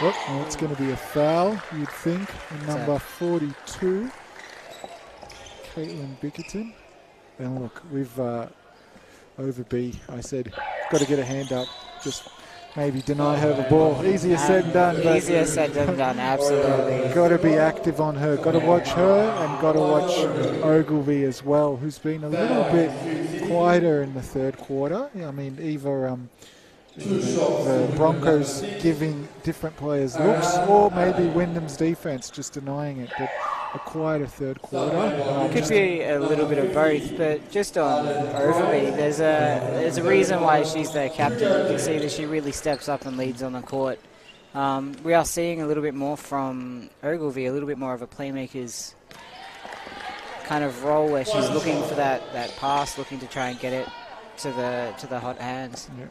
it's going to be a foul, you'd think, in number 42, Caitlin Bickerton. And look, we've over B, I said, got to get a hand up, just maybe deny her the ball. Easier said than done. Easier said than done, absolutely. Got to be active on her. Got to watch her and got to watch Ogilvy as well, who's been a little bit quieter in the third quarter. I mean, either the Broncos giving different players looks, or maybe Wyndham's defense just denying it. But a quieter third quarter. Could be a little bit of both, but just on Ogilvy, there's a reason why she's their captain. You can see that she really steps up and leads on the court. We are seeing a little bit more from Ogilvy, a little bit more of a playmaker's kind of role where she's looking for that pass, looking to try and get it to the hot hands. Yeah.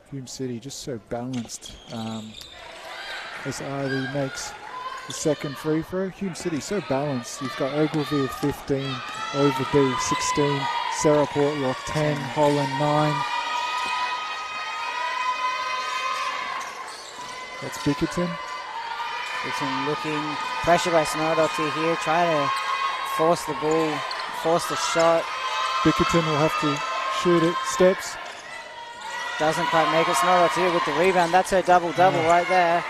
Hume City just so balanced as Ali makes the second free throw. Hume City so balanced. You've got Ogilvy with 15, Overby 16, Sarah Portlock 10, Holland 9. That's Bickerton. Bickerton looking, pressure by Snowdotty here, trying to force the ball, force the shot. Bickerton will have to shoot it, steps. Doesn't quite make it. Snowdotty with the rebound. That's her double-double right there.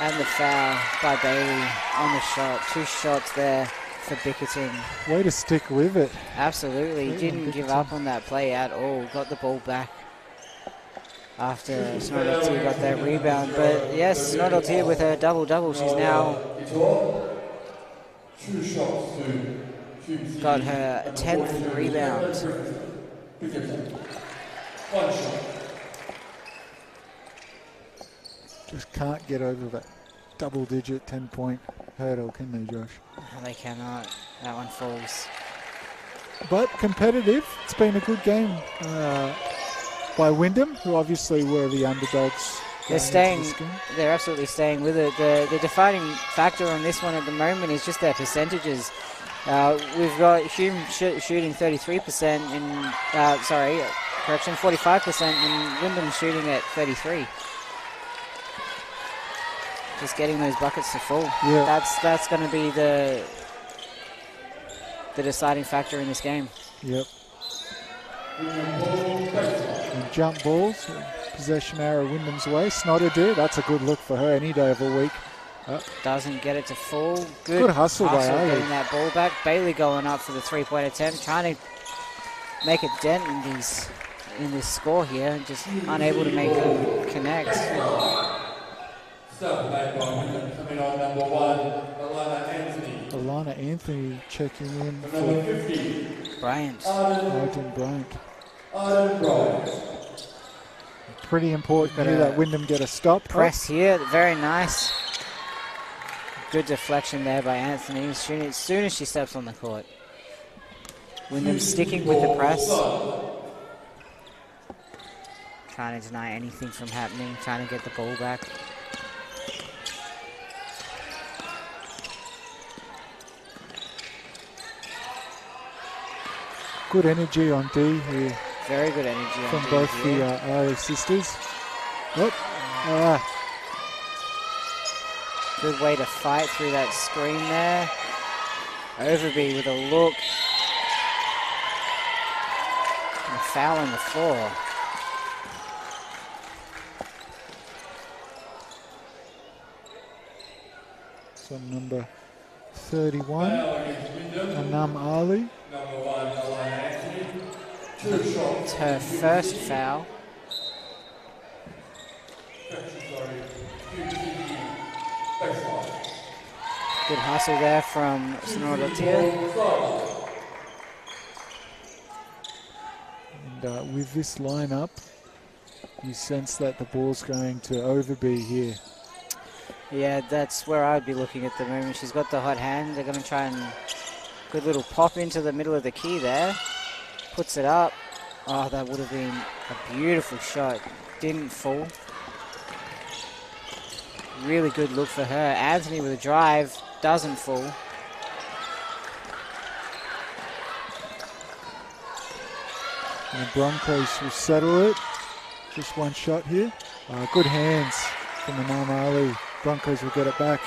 And the foul by Bailey on the shot. 2 shots there for Bickerton. Way to stick with it. Absolutely. Didn't give up on that play at all. Got the ball back after Snowdotty got that rebound. But yes, Snowdotty with her double-double. She's now got her 10th rebound. 1 shot. Just can't get over that double-digit 10-point hurdle, can they, Josh? No, they cannot. That one falls. But competitive. It's been a good game by Wyndham, who obviously were the underdogs. They're staying. They're absolutely staying with it. The defining factor on this one at the moment is just their percentages. We've got Hume shooting 33% and 45%, and Wyndham shooting at 33%. Just getting those buckets to fall. Yeah. That's going to be the deciding factor in this game. Yep. And jump balls, possession arrow Wyndham's way. Snodder, that's a good look for her any day of the week. Doesn't get it to fall. Good hustle by Ali. Getting that ball back. Bailey going up for the 3-point attempt, trying to make a dent in this score here, just unable to make them connect. Stuff made by Wyndham coming on number 1, Alana Anthony. Alana Anthony checking in Number for 50, Bryant. Arden Bryant. Arden Bryant. Pretty important here that Wyndham get a stop. Press here, very nice. Good deflection there by Anthony as soon as she steps on the court. Wyndham sticking with the press. Trying to deny anything from happening, trying to get the ball back. Good energy on D here. Very good energy on from D both here. the Irish sisters. Yep. Good way to fight through that screen there. Overby with a look. And a foul on the floor. So number 31, Anam Ali. Number 1, Alana Anthony. 2 shots. It's her first foul. Good hustle there from Sonora-Tia. And with this lineup, you sense that the ball's going to Overby here. Yeah, that's where I'd be looking at the moment. She's got the hot hand. They're going to try and good little pop into the middle of the key there. Puts it up. Oh, that would have been a beautiful shot. Didn't fall. Really good look for her. Anthony with a drive, doesn't fall. And the Broncos will settle it. Just one shot here. Good hands from the Ali. Broncos will get it back.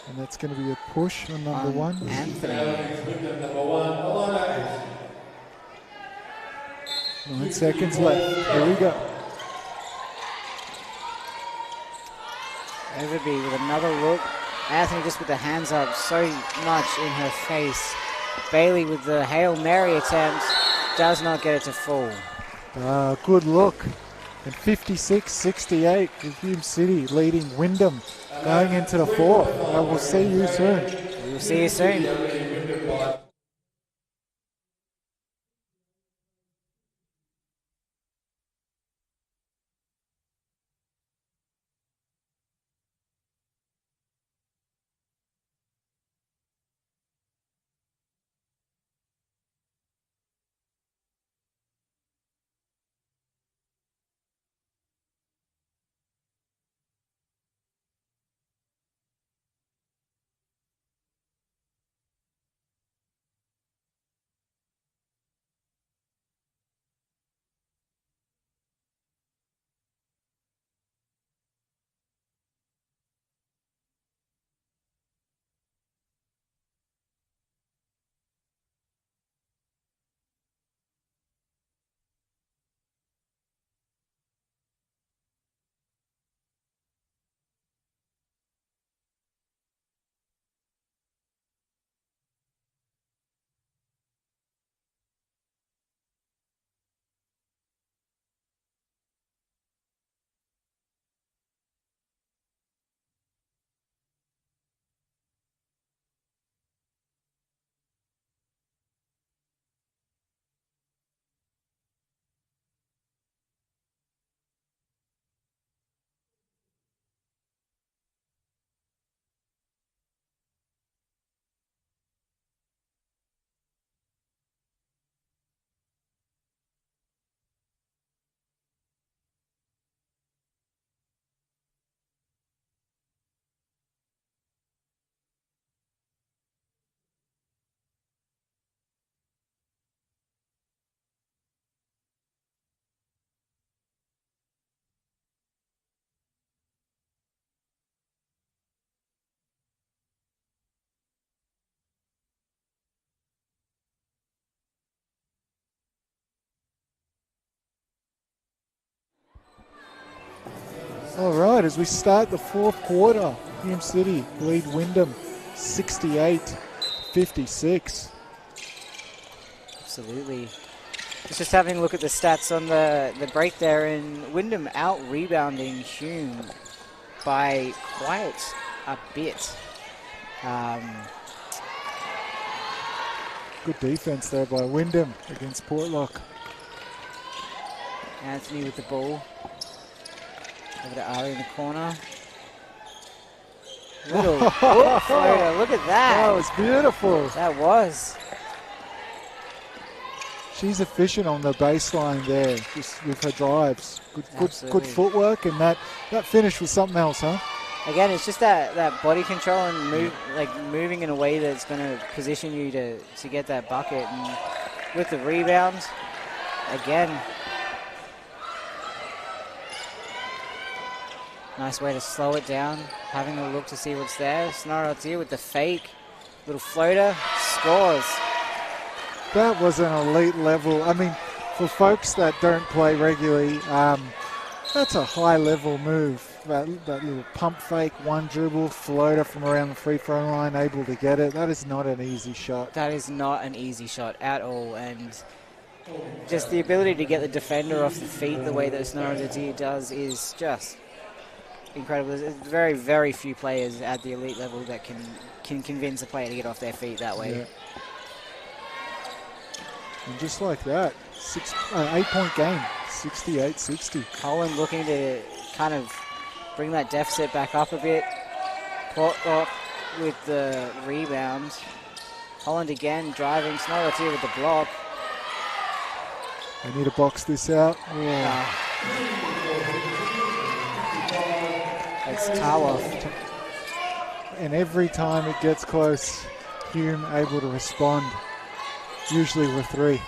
And that's going to be a push on number one. Anthony. 9 seconds left. Here we go. Overby with another look. Anthony just with the hands up so much in her face. Bailey with the Hail Mary attempt does not get it to fall. Good look. And 56-68 with Hume City leading Wyndham going into the fourth. We'll see you soon. We'll see you soon. All right, as we start the fourth quarter, Hume City lead Wyndham 68-56. Absolutely. Just having a look at the stats on the break there, and Wyndham out rebounding Hume by quite a bit. Good defense there by Wyndham against Portlock. Anthony with the ball. Over to Ari in the corner. Little hook floater. Look at that. That was beautiful. That was. She's efficient on the baseline there, just with her drives. Good footwork, and that finish was something else, huh? Again, it's just that body control and moving in a way that's going to position you to get that bucket. And with the rebounds, again, nice way to slow it down, having a look to see what's there. Snarl with the fake, little floater, scores. That was an elite level. I mean, for folks that don't play regularly, that's a high level move. That little pump fake, one dribble, floater from around the free throw line, able to get it. That is not an easy shot. That is not an easy shot at all. And just the ability to get the defender off the feet the way that Snarl does is just incredible. There's very, very few players at the elite level that can convince a player to get off their feet that way. Yeah. And just like that, 8-point game, 68-60. Holland looking to kind of bring that deficit back up a bit. Portlock with the rebound. Holland again driving. Snowlottier with the block. They need to box this out. Yeah. It's Tawa. And every time it gets close, Hume able to respond, usually with 3.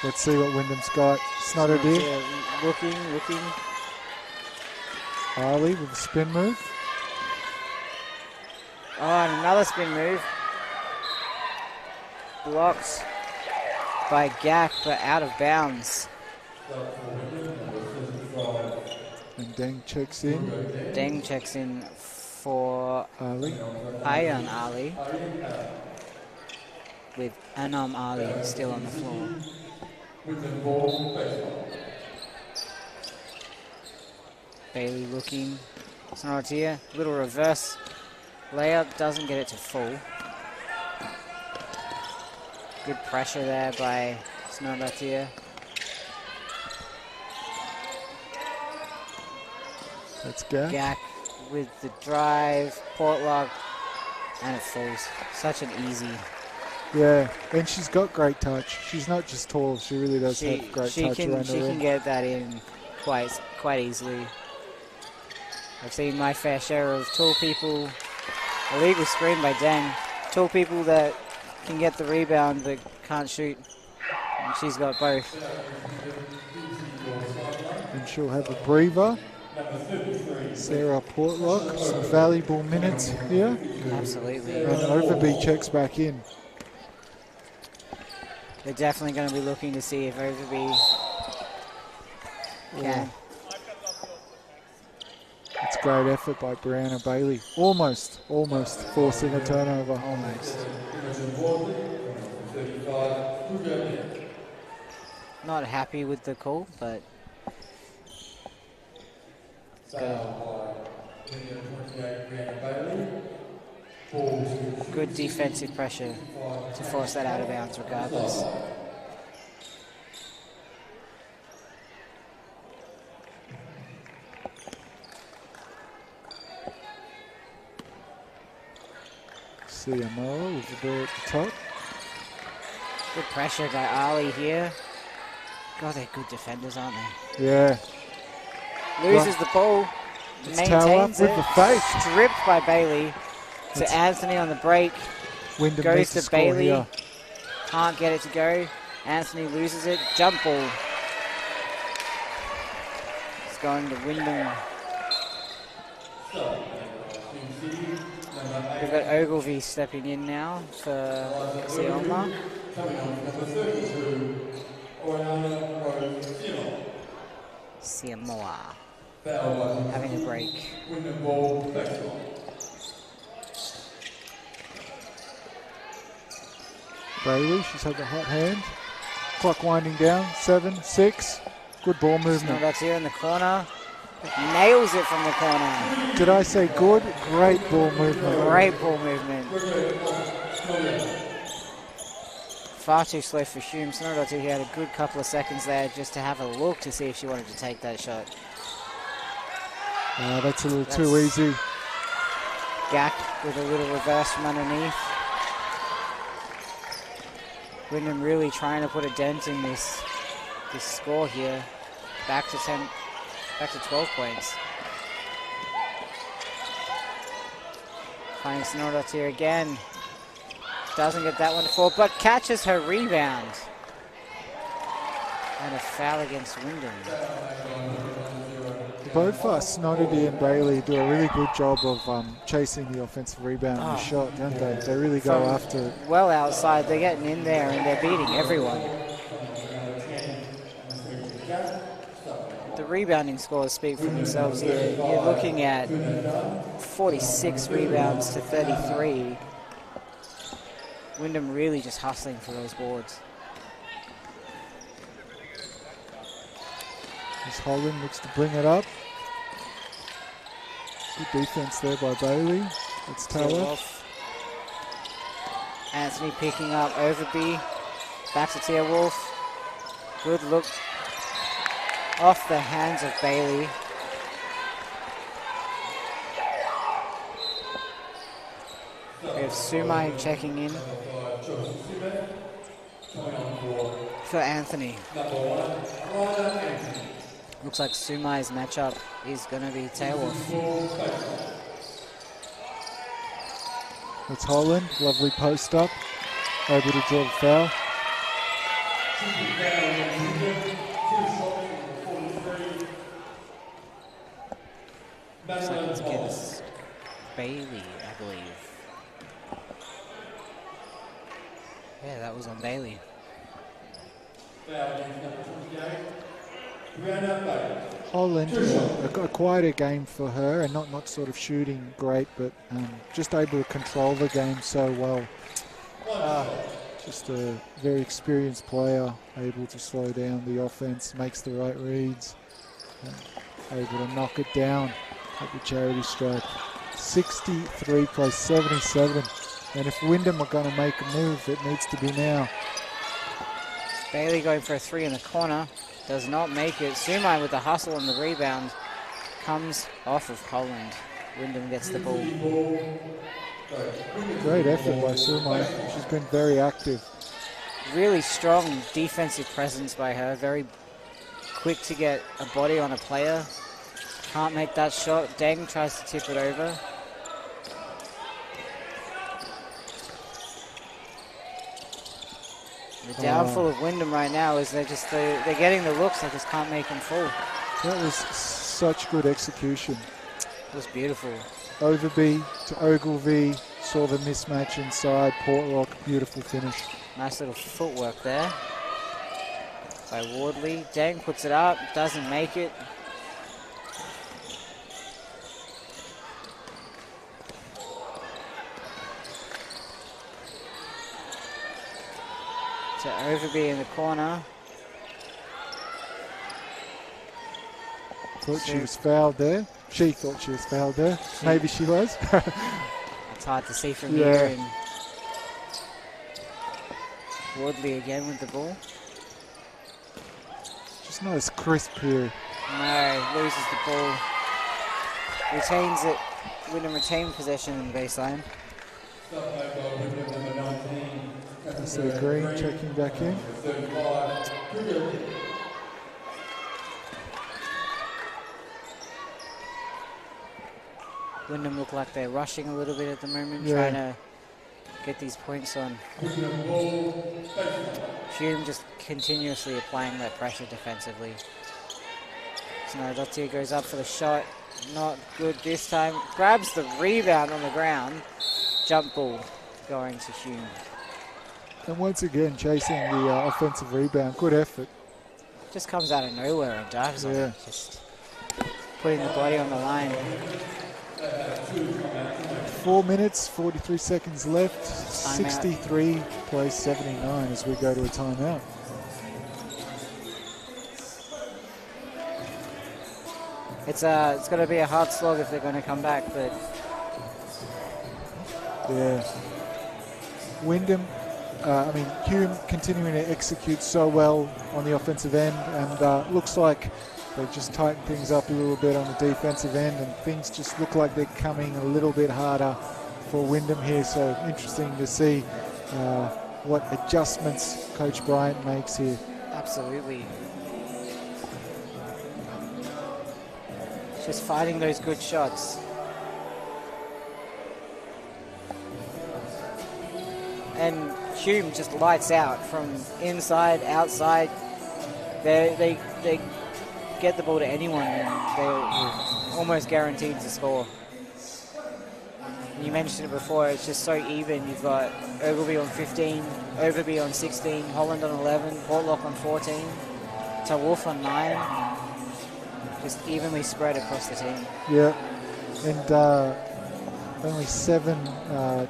Let's see what Wyndham's got. Snowlottier. Looking. Ali with a spin move. Oh, and another spin move. Blocked by Gak, but out of bounds. And Deng checks in. Deng checks in for Ali. Ayan Ali. With Anam Ali still on the floor. Bailey looking. Snowlottier, little reverse layup, doesn't get it to full. Good pressure there by Snowlottier. That's Gak. Gak with the drive, Portlock, and it falls. Such an easy. Yeah, and she's got great touch. She's not just tall, she really does have great touch around the She rim. can get that in quite easily. I've seen my fair share of tall people. Illegal screen by Deng. Tall people that can get the rebound but can't shoot. And she's got both. And she'll have a breather. Sarah Portlock, some valuable minutes here. Absolutely. And Overby checks back in. They're definitely going to be looking to see if Overby can. It's great effort by Brianna Bailey. Almost forcing a turnover. Almost. Not happy with the call, but good defensive pressure to force that out of bounds regardless. Siamoa with the ball at the top. Good pressure by Ali here. God, they're good defenders, aren't they? Yeah. Loses the ball, It's maintains Tower it. with the face. Stripped by Bailey to That's Anthony on the break. Wyndham Goes needs to to score Bailey. here. Can't get it to go. Anthony loses it. Jump ball. It's going to Wyndham. We've got Ogilvie stepping in now for Sioma. Siamoa having a break. Bailey, she's had the hot hand. Clock winding down. 7, 6. Good ball movement. That's here in the corner. Nails it from the corner. Did I say good? Great ball movement. Great ball movement. Far too slow for Hume. Snowdotty had a good couple of seconds there just to have a look to see if she wanted to take that shot. That's a little too easy. Gak with a little reverse from underneath. Wyndham really trying to put a dent in this score here. Back to 12 points. Finding Snowdotty here again. Doesn't get that one to fall, but catches her rebound. And a foul against Wyndham. Both Snoddy and Bailey do a really good job of chasing the offensive rebound and the shot, don't they? They really go after it. Well outside, they're getting in there and they're beating everyone. The rebounding scores speak for themselves here. You're looking at 46 rebounds to 33. Wyndham really just hustling for those boards. As Holland looks to bring it up. Good defense there by Bailey. It's Taylor. Anthony picking up Overby. Back to Tia Wolf. Good look off the hands of Bailey. We have Sumai checking in for Anthony. Looks like Sumai's matchup is going to be tail off. It's Holland, lovely post up, able to draw the foul. Looks like it's against Bailey, I believe. Yeah, that was on Bailey. Holland, a quieter game for her, and not sort of shooting great, but just able to control the game so well. Just a very experienced player, able to slow down the offense, makes the right reads, able to knock it down at the charity stripe. 63 plays 77, and if Wyndham are going to make a move, it needs to be now. Bailey going for a three in the corner. Does not make it. Sumai with the hustle on the rebound. Comes off of Holland. Wyndham gets the ball. Great effort by Sumai. She's been very active. Really strong defensive presence by her. Very quick to get a body on a player. Can't make that shot. Deng tries to tip it over. The downfall of Wyndham right now is they're getting the looks, they just can't make them fall. That was such good execution. It was beautiful. Overby to Ogilvie, saw the mismatch inside, Portlock, beautiful finish. Nice little footwork there by Wardley. Deng puts it up, doesn't make it. To Overby in the corner. Thought she was fouled there. She thought she was fouled there. Maybe she was. It's hard to see from here. And Wardley again with the ball. Just not as crisp here. No, loses the ball. Retains it. Wyndham retained possession in the baseline. So Green checking back in. Wyndham look like they're rushing a little bit at the moment, trying to get these points on. Hume just continuously applying that pressure defensively. So now Dottier goes up for the shot. Not good this time. Grabs the rebound on the ground. Jump ball going to Hume. And once again, chasing the offensive rebound. Good effort. Just comes out of nowhere and dives on it. Just putting the body on the line. 4 minutes, 43 seconds left. 63 plays 79 as we go to a timeout. It's going to be a hard slog if they're going to come back, but yeah. Wyndham, Hume continuing to execute so well on the offensive end, and looks like they've just tightened things up a little bit on the defensive end, and things just look like they're coming a little bit harder for Wyndham here. So interesting to see what adjustments Coach Bryant makes here. Absolutely. Just fighting those good shots. And Hume just lights out from inside, outside. They get the ball to anyone and they're almost guaranteed to score. You mentioned it before, it's just so even. You've got Ogilvie on 15, Overby on 16, Holland on 11, Portlock on 14, Tawolf on 9. Just evenly spread across the team. Yeah, and only 7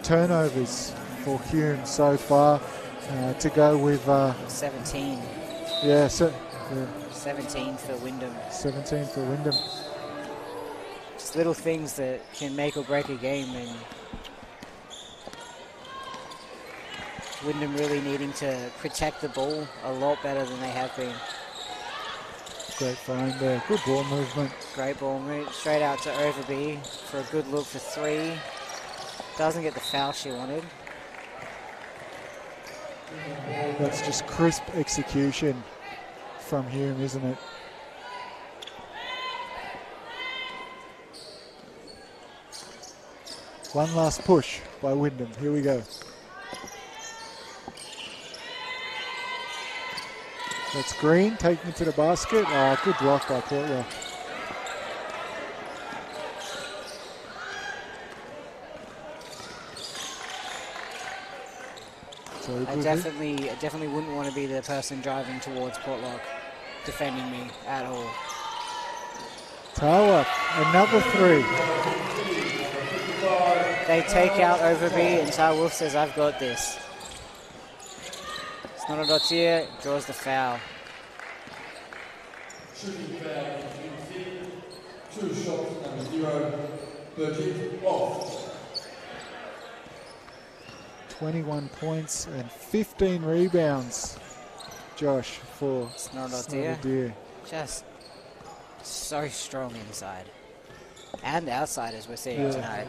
turnovers for Hume so far to go with 17. Yeah, 17 for Wyndham. 17 for Wyndham. Just little things that can make or break a game, and Wyndham really needing to protect the ball a lot better than they have been. Great find there. Good ball movement. Great ball move. Straight out to Overby for a good look for 3. Doesn't get the foul she wanted. That's just crisp execution from Hume, isn't it? One last push by Wyndham. Here we go. That's Green taking it to the basket. Oh, good block by Portlock. I definitely wouldn't want to be the person driving towards Portlock, defending me at all. Tower, another 3. They take out Overby and Tar Wolf says, I've got this. Snorodottir draws the foul. Shooting foul in 2 shots, number 0, 13 off. 21 points and 15 rebounds, Josh, for Snorodottir. Just so strong inside. And outside, as we're seeing tonight.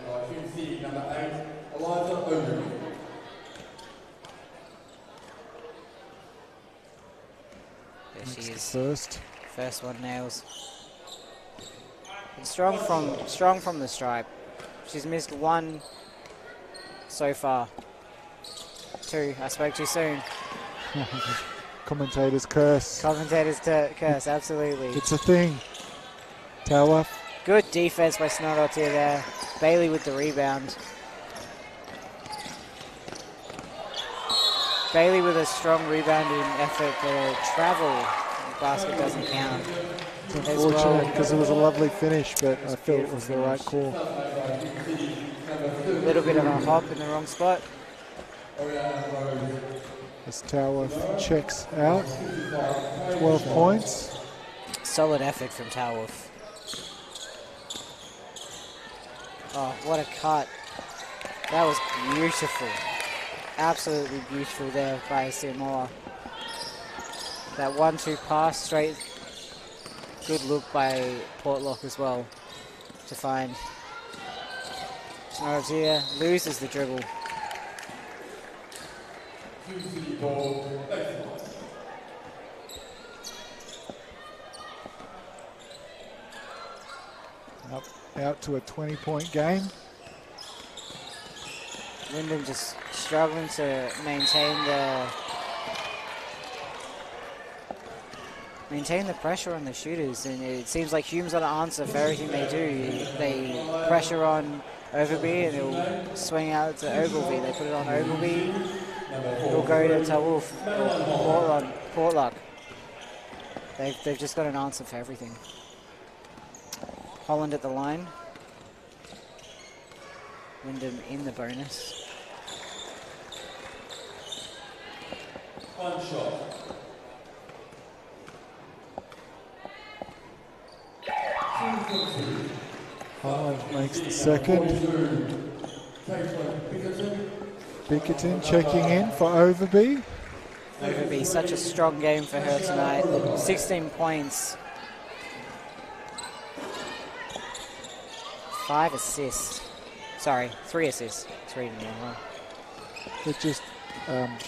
Number 8, Eliza Overby. There she is. First one nails. And strong from the stripe. She's missed 1 so far. 2. I spoke too soon. Commentator's curse. Commentator's curse, absolutely. It's a thing. Tower. Good defense by Snorodottir there. Bailey with the rebound. Bailey with a strong rebounding effort, but a travel basket doesn't count. It's unfortunate because it was a lovely finish, but I felt it was the right call. A little bit of a hop in the wrong spot. As Tower checks out, 12 points. Solid effort from Tarwolf. Oh, what a cut. That was beautiful. Absolutely beautiful there by Samoa. That 1-2 pass straight. Good look by Portlock as well to find. Snorodottir loses the dribble. Up, out to a 20-point game. Wyndham just struggling to maintain the pressure on the shooters, and it seems like Hume's got an answer for everything they do. They pressure on Overby and it'll swing out to Ogilvy. They put it on Ogilvy, it'll go to Tawolf or Portlock. They've just got an answer for everything. Holland at the line. Wyndham in the bonus. One shot. Holland makes the second. Bickerton checking in for Overby. Overby, such a strong game for her tonight. 16 points. 5 assists. Sorry, 3 assists. 3 to 1. It just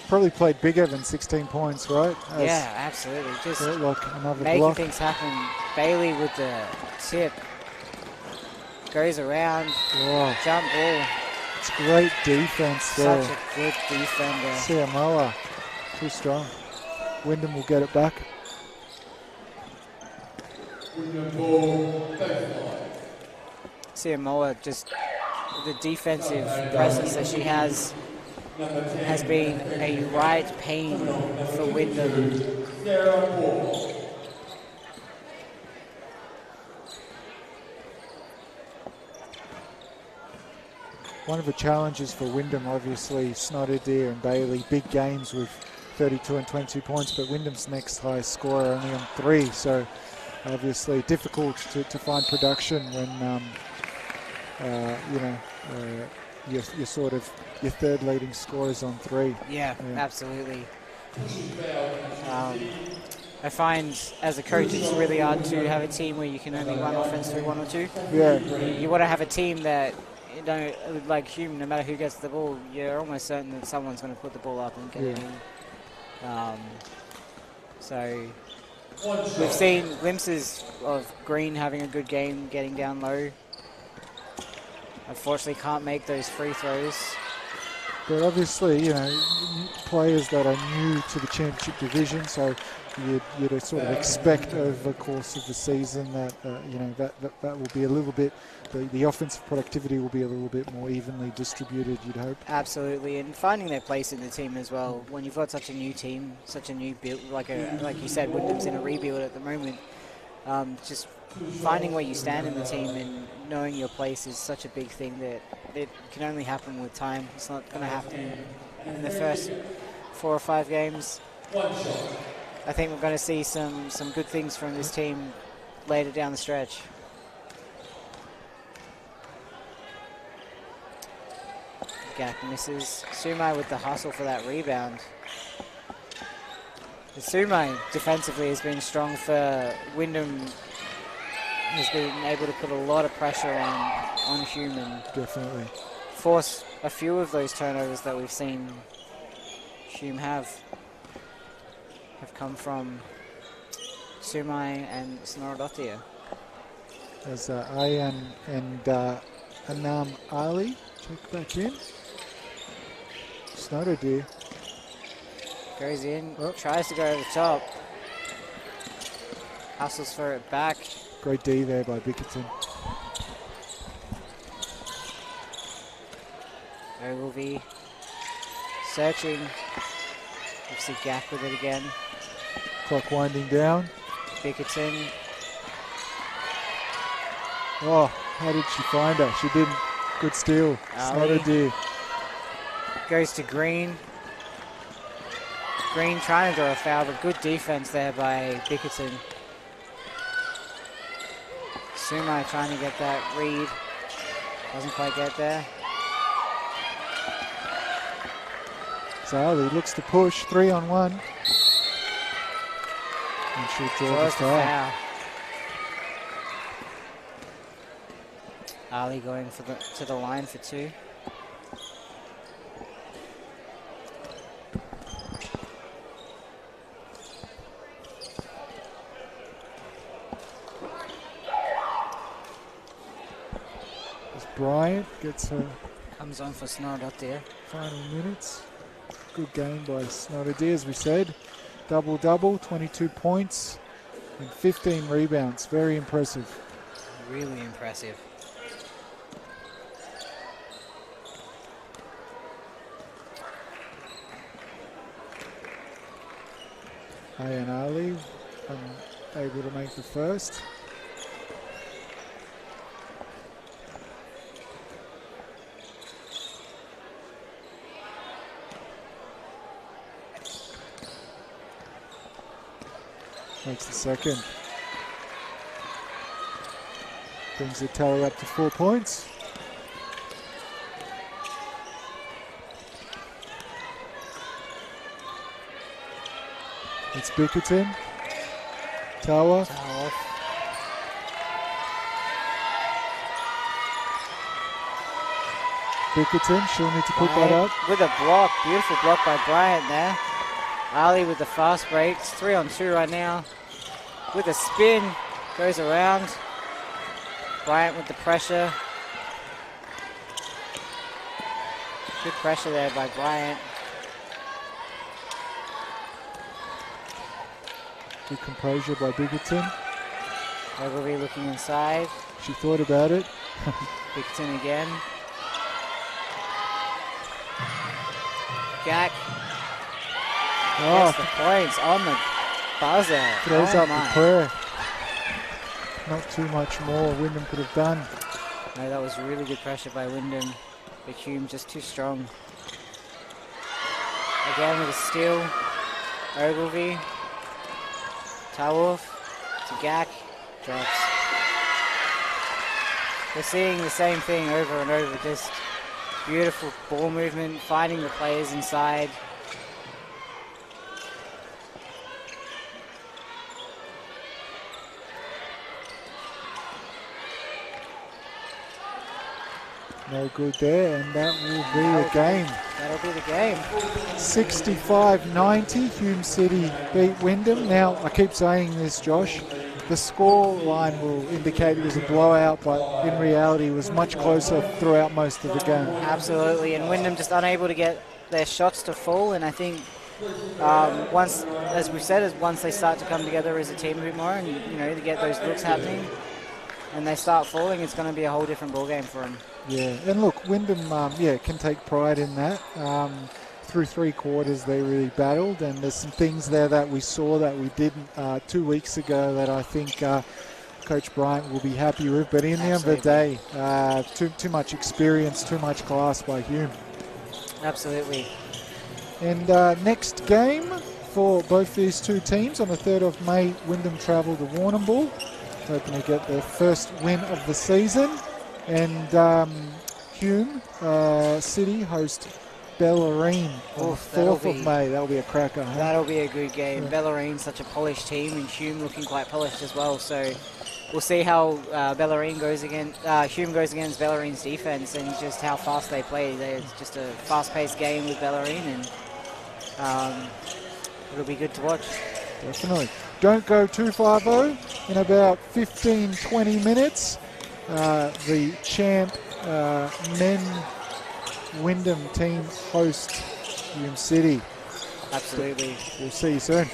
probably played bigger than 16 points, right? Yeah, absolutely. Just like another making block. things happen. Bailey with the tip. Goes around. Wow. Jump ball. It's great defense there. Such a good defender. Samoa, too strong. Wyndham will get it back. Samoa, just the defensive presence that she has been a right pain for Wyndham. One of the challenges for Wyndham, obviously, Snorodottir and Bailey, big games with 32 and 22 points, but Wyndham's next highest scorer only on 3, so obviously difficult to find production when your sort of your third leading scorers on 3. Yeah, absolutely. I find as a coach it's really hard to have a team where you can only run offense through 1 or 2. Yeah. You want to have a team that, you know, like Hume, no matter who gets the ball, you're almost certain that someone's going to put the ball up and get it in. So we've seen glimpses of Green having a good game, getting down low. Unfortunately, can't make those free throws. But obviously, you know, players that are new to the championship division, so you'd sort of expect over the course of the season that you know that will be a little bit, the offensive productivity will be a little bit more evenly distributed, you'd hope. Absolutely, and finding their place in the team as well. When you've got such a new team, such a new build, like you said, Wyndham's in a rebuild at the moment. Just finding where you stand in the team and knowing your place is such a big thing that it can only happen with time. It's not going to happen in the first 4 or 5 games. I think we're going to see some good things from this team later down the stretch. Gak misses. Sumai with the hustle for that rebound. Sumai defensively has been strong for Wyndham. Has been able to put a lot of pressure on Hume and definitely force a few of those turnovers that we've seen Hume have come from Sumai and Snorodottir. As Ayan and Anam Ali check back in. Snorodottir goes in, tries to go over the top. Hustles for it back. Great D there by Bickerton. Ogilvy searching. You see Gak with it again. Clock winding down. Bickerton. Oh, how did she find her? She didn't. Good steal. Snorodottir. Goes to Green. Green trying to draw a foul, but good defense there by Bickerton. Sumai trying to get that read. Doesn't quite get there. Zali looks to push. 3-on-1. And she'll draw the foul. Ali going to the line for 2. Bryant gets her comes on for Snorodottir. Final minutes. Good game by Snorodottir, as we said. Double-double, 22 points and 15 rebounds. Very impressive. Really impressive. Ayan Ali able to make the first. Makes the second. Brings the tally up to 4 points. It's Bickerton. Tower. Bickerton, she'll need to put that up. With a block, beautiful block by Bryant there. Ali with the fast breaks, 3-on-2 right now. With a spin, goes around. Bryant with the pressure. Good pressure there by Bryant. Good composure by Bickerton. Ogilvy looking inside. She thought about it. Bickerton again. Gak. Gets the points on the buzzer. Throws up the prayer. Not too much more Wyndham could have done. No, that was really good pressure by Wyndham. But Hume just too strong. Again with a steal. Ogilvy. Tawolf to Gak. Drops. We're seeing the same thing over and over. Just Beautiful ball movement, finding the players inside. No good there, and that will be a game. That'll be the game. 65-90, Hume City beat Wyndham. Now, I keep saying this, Josh, the score line will indicate it was a blowout, but in reality it was much closer throughout most of the game. Absolutely, and Wyndham just unable to get their shots to fall, and I think once, as we've said, once they start to come together as a team a bit more and, you know, to get those looks happening and they start falling, it's going to be a whole different ball game for them. Yeah, and look, Wyndham, can take pride in that. Through 3 quarters, they really battled, and there's some things there that we saw that we didn't 2 weeks ago that I think Coach Bryant will be happy with. But in the end of the day, too much experience, too much class by Hume. Absolutely. And next game for both these two teams on the 3rd of May, Wyndham travel to Warrnambool, hoping to get their first win of the season. And Hume City host Bellarine on the 4th of May. That'll be a cracker. Huh? That'll be a good game. Yeah. Bellarine's such a polished team, and Hume looking quite polished as well. So we'll see how Bellarine goes against Hume goes against Bellarine's defense, and just how fast they play. It's just a fast-paced game with Bellarine, and it'll be good to watch. Definitely. Don't go too far though. In about 15-20 minutes, the champ men Wyndham team host Hume City. Absolutely. We'll see you soon.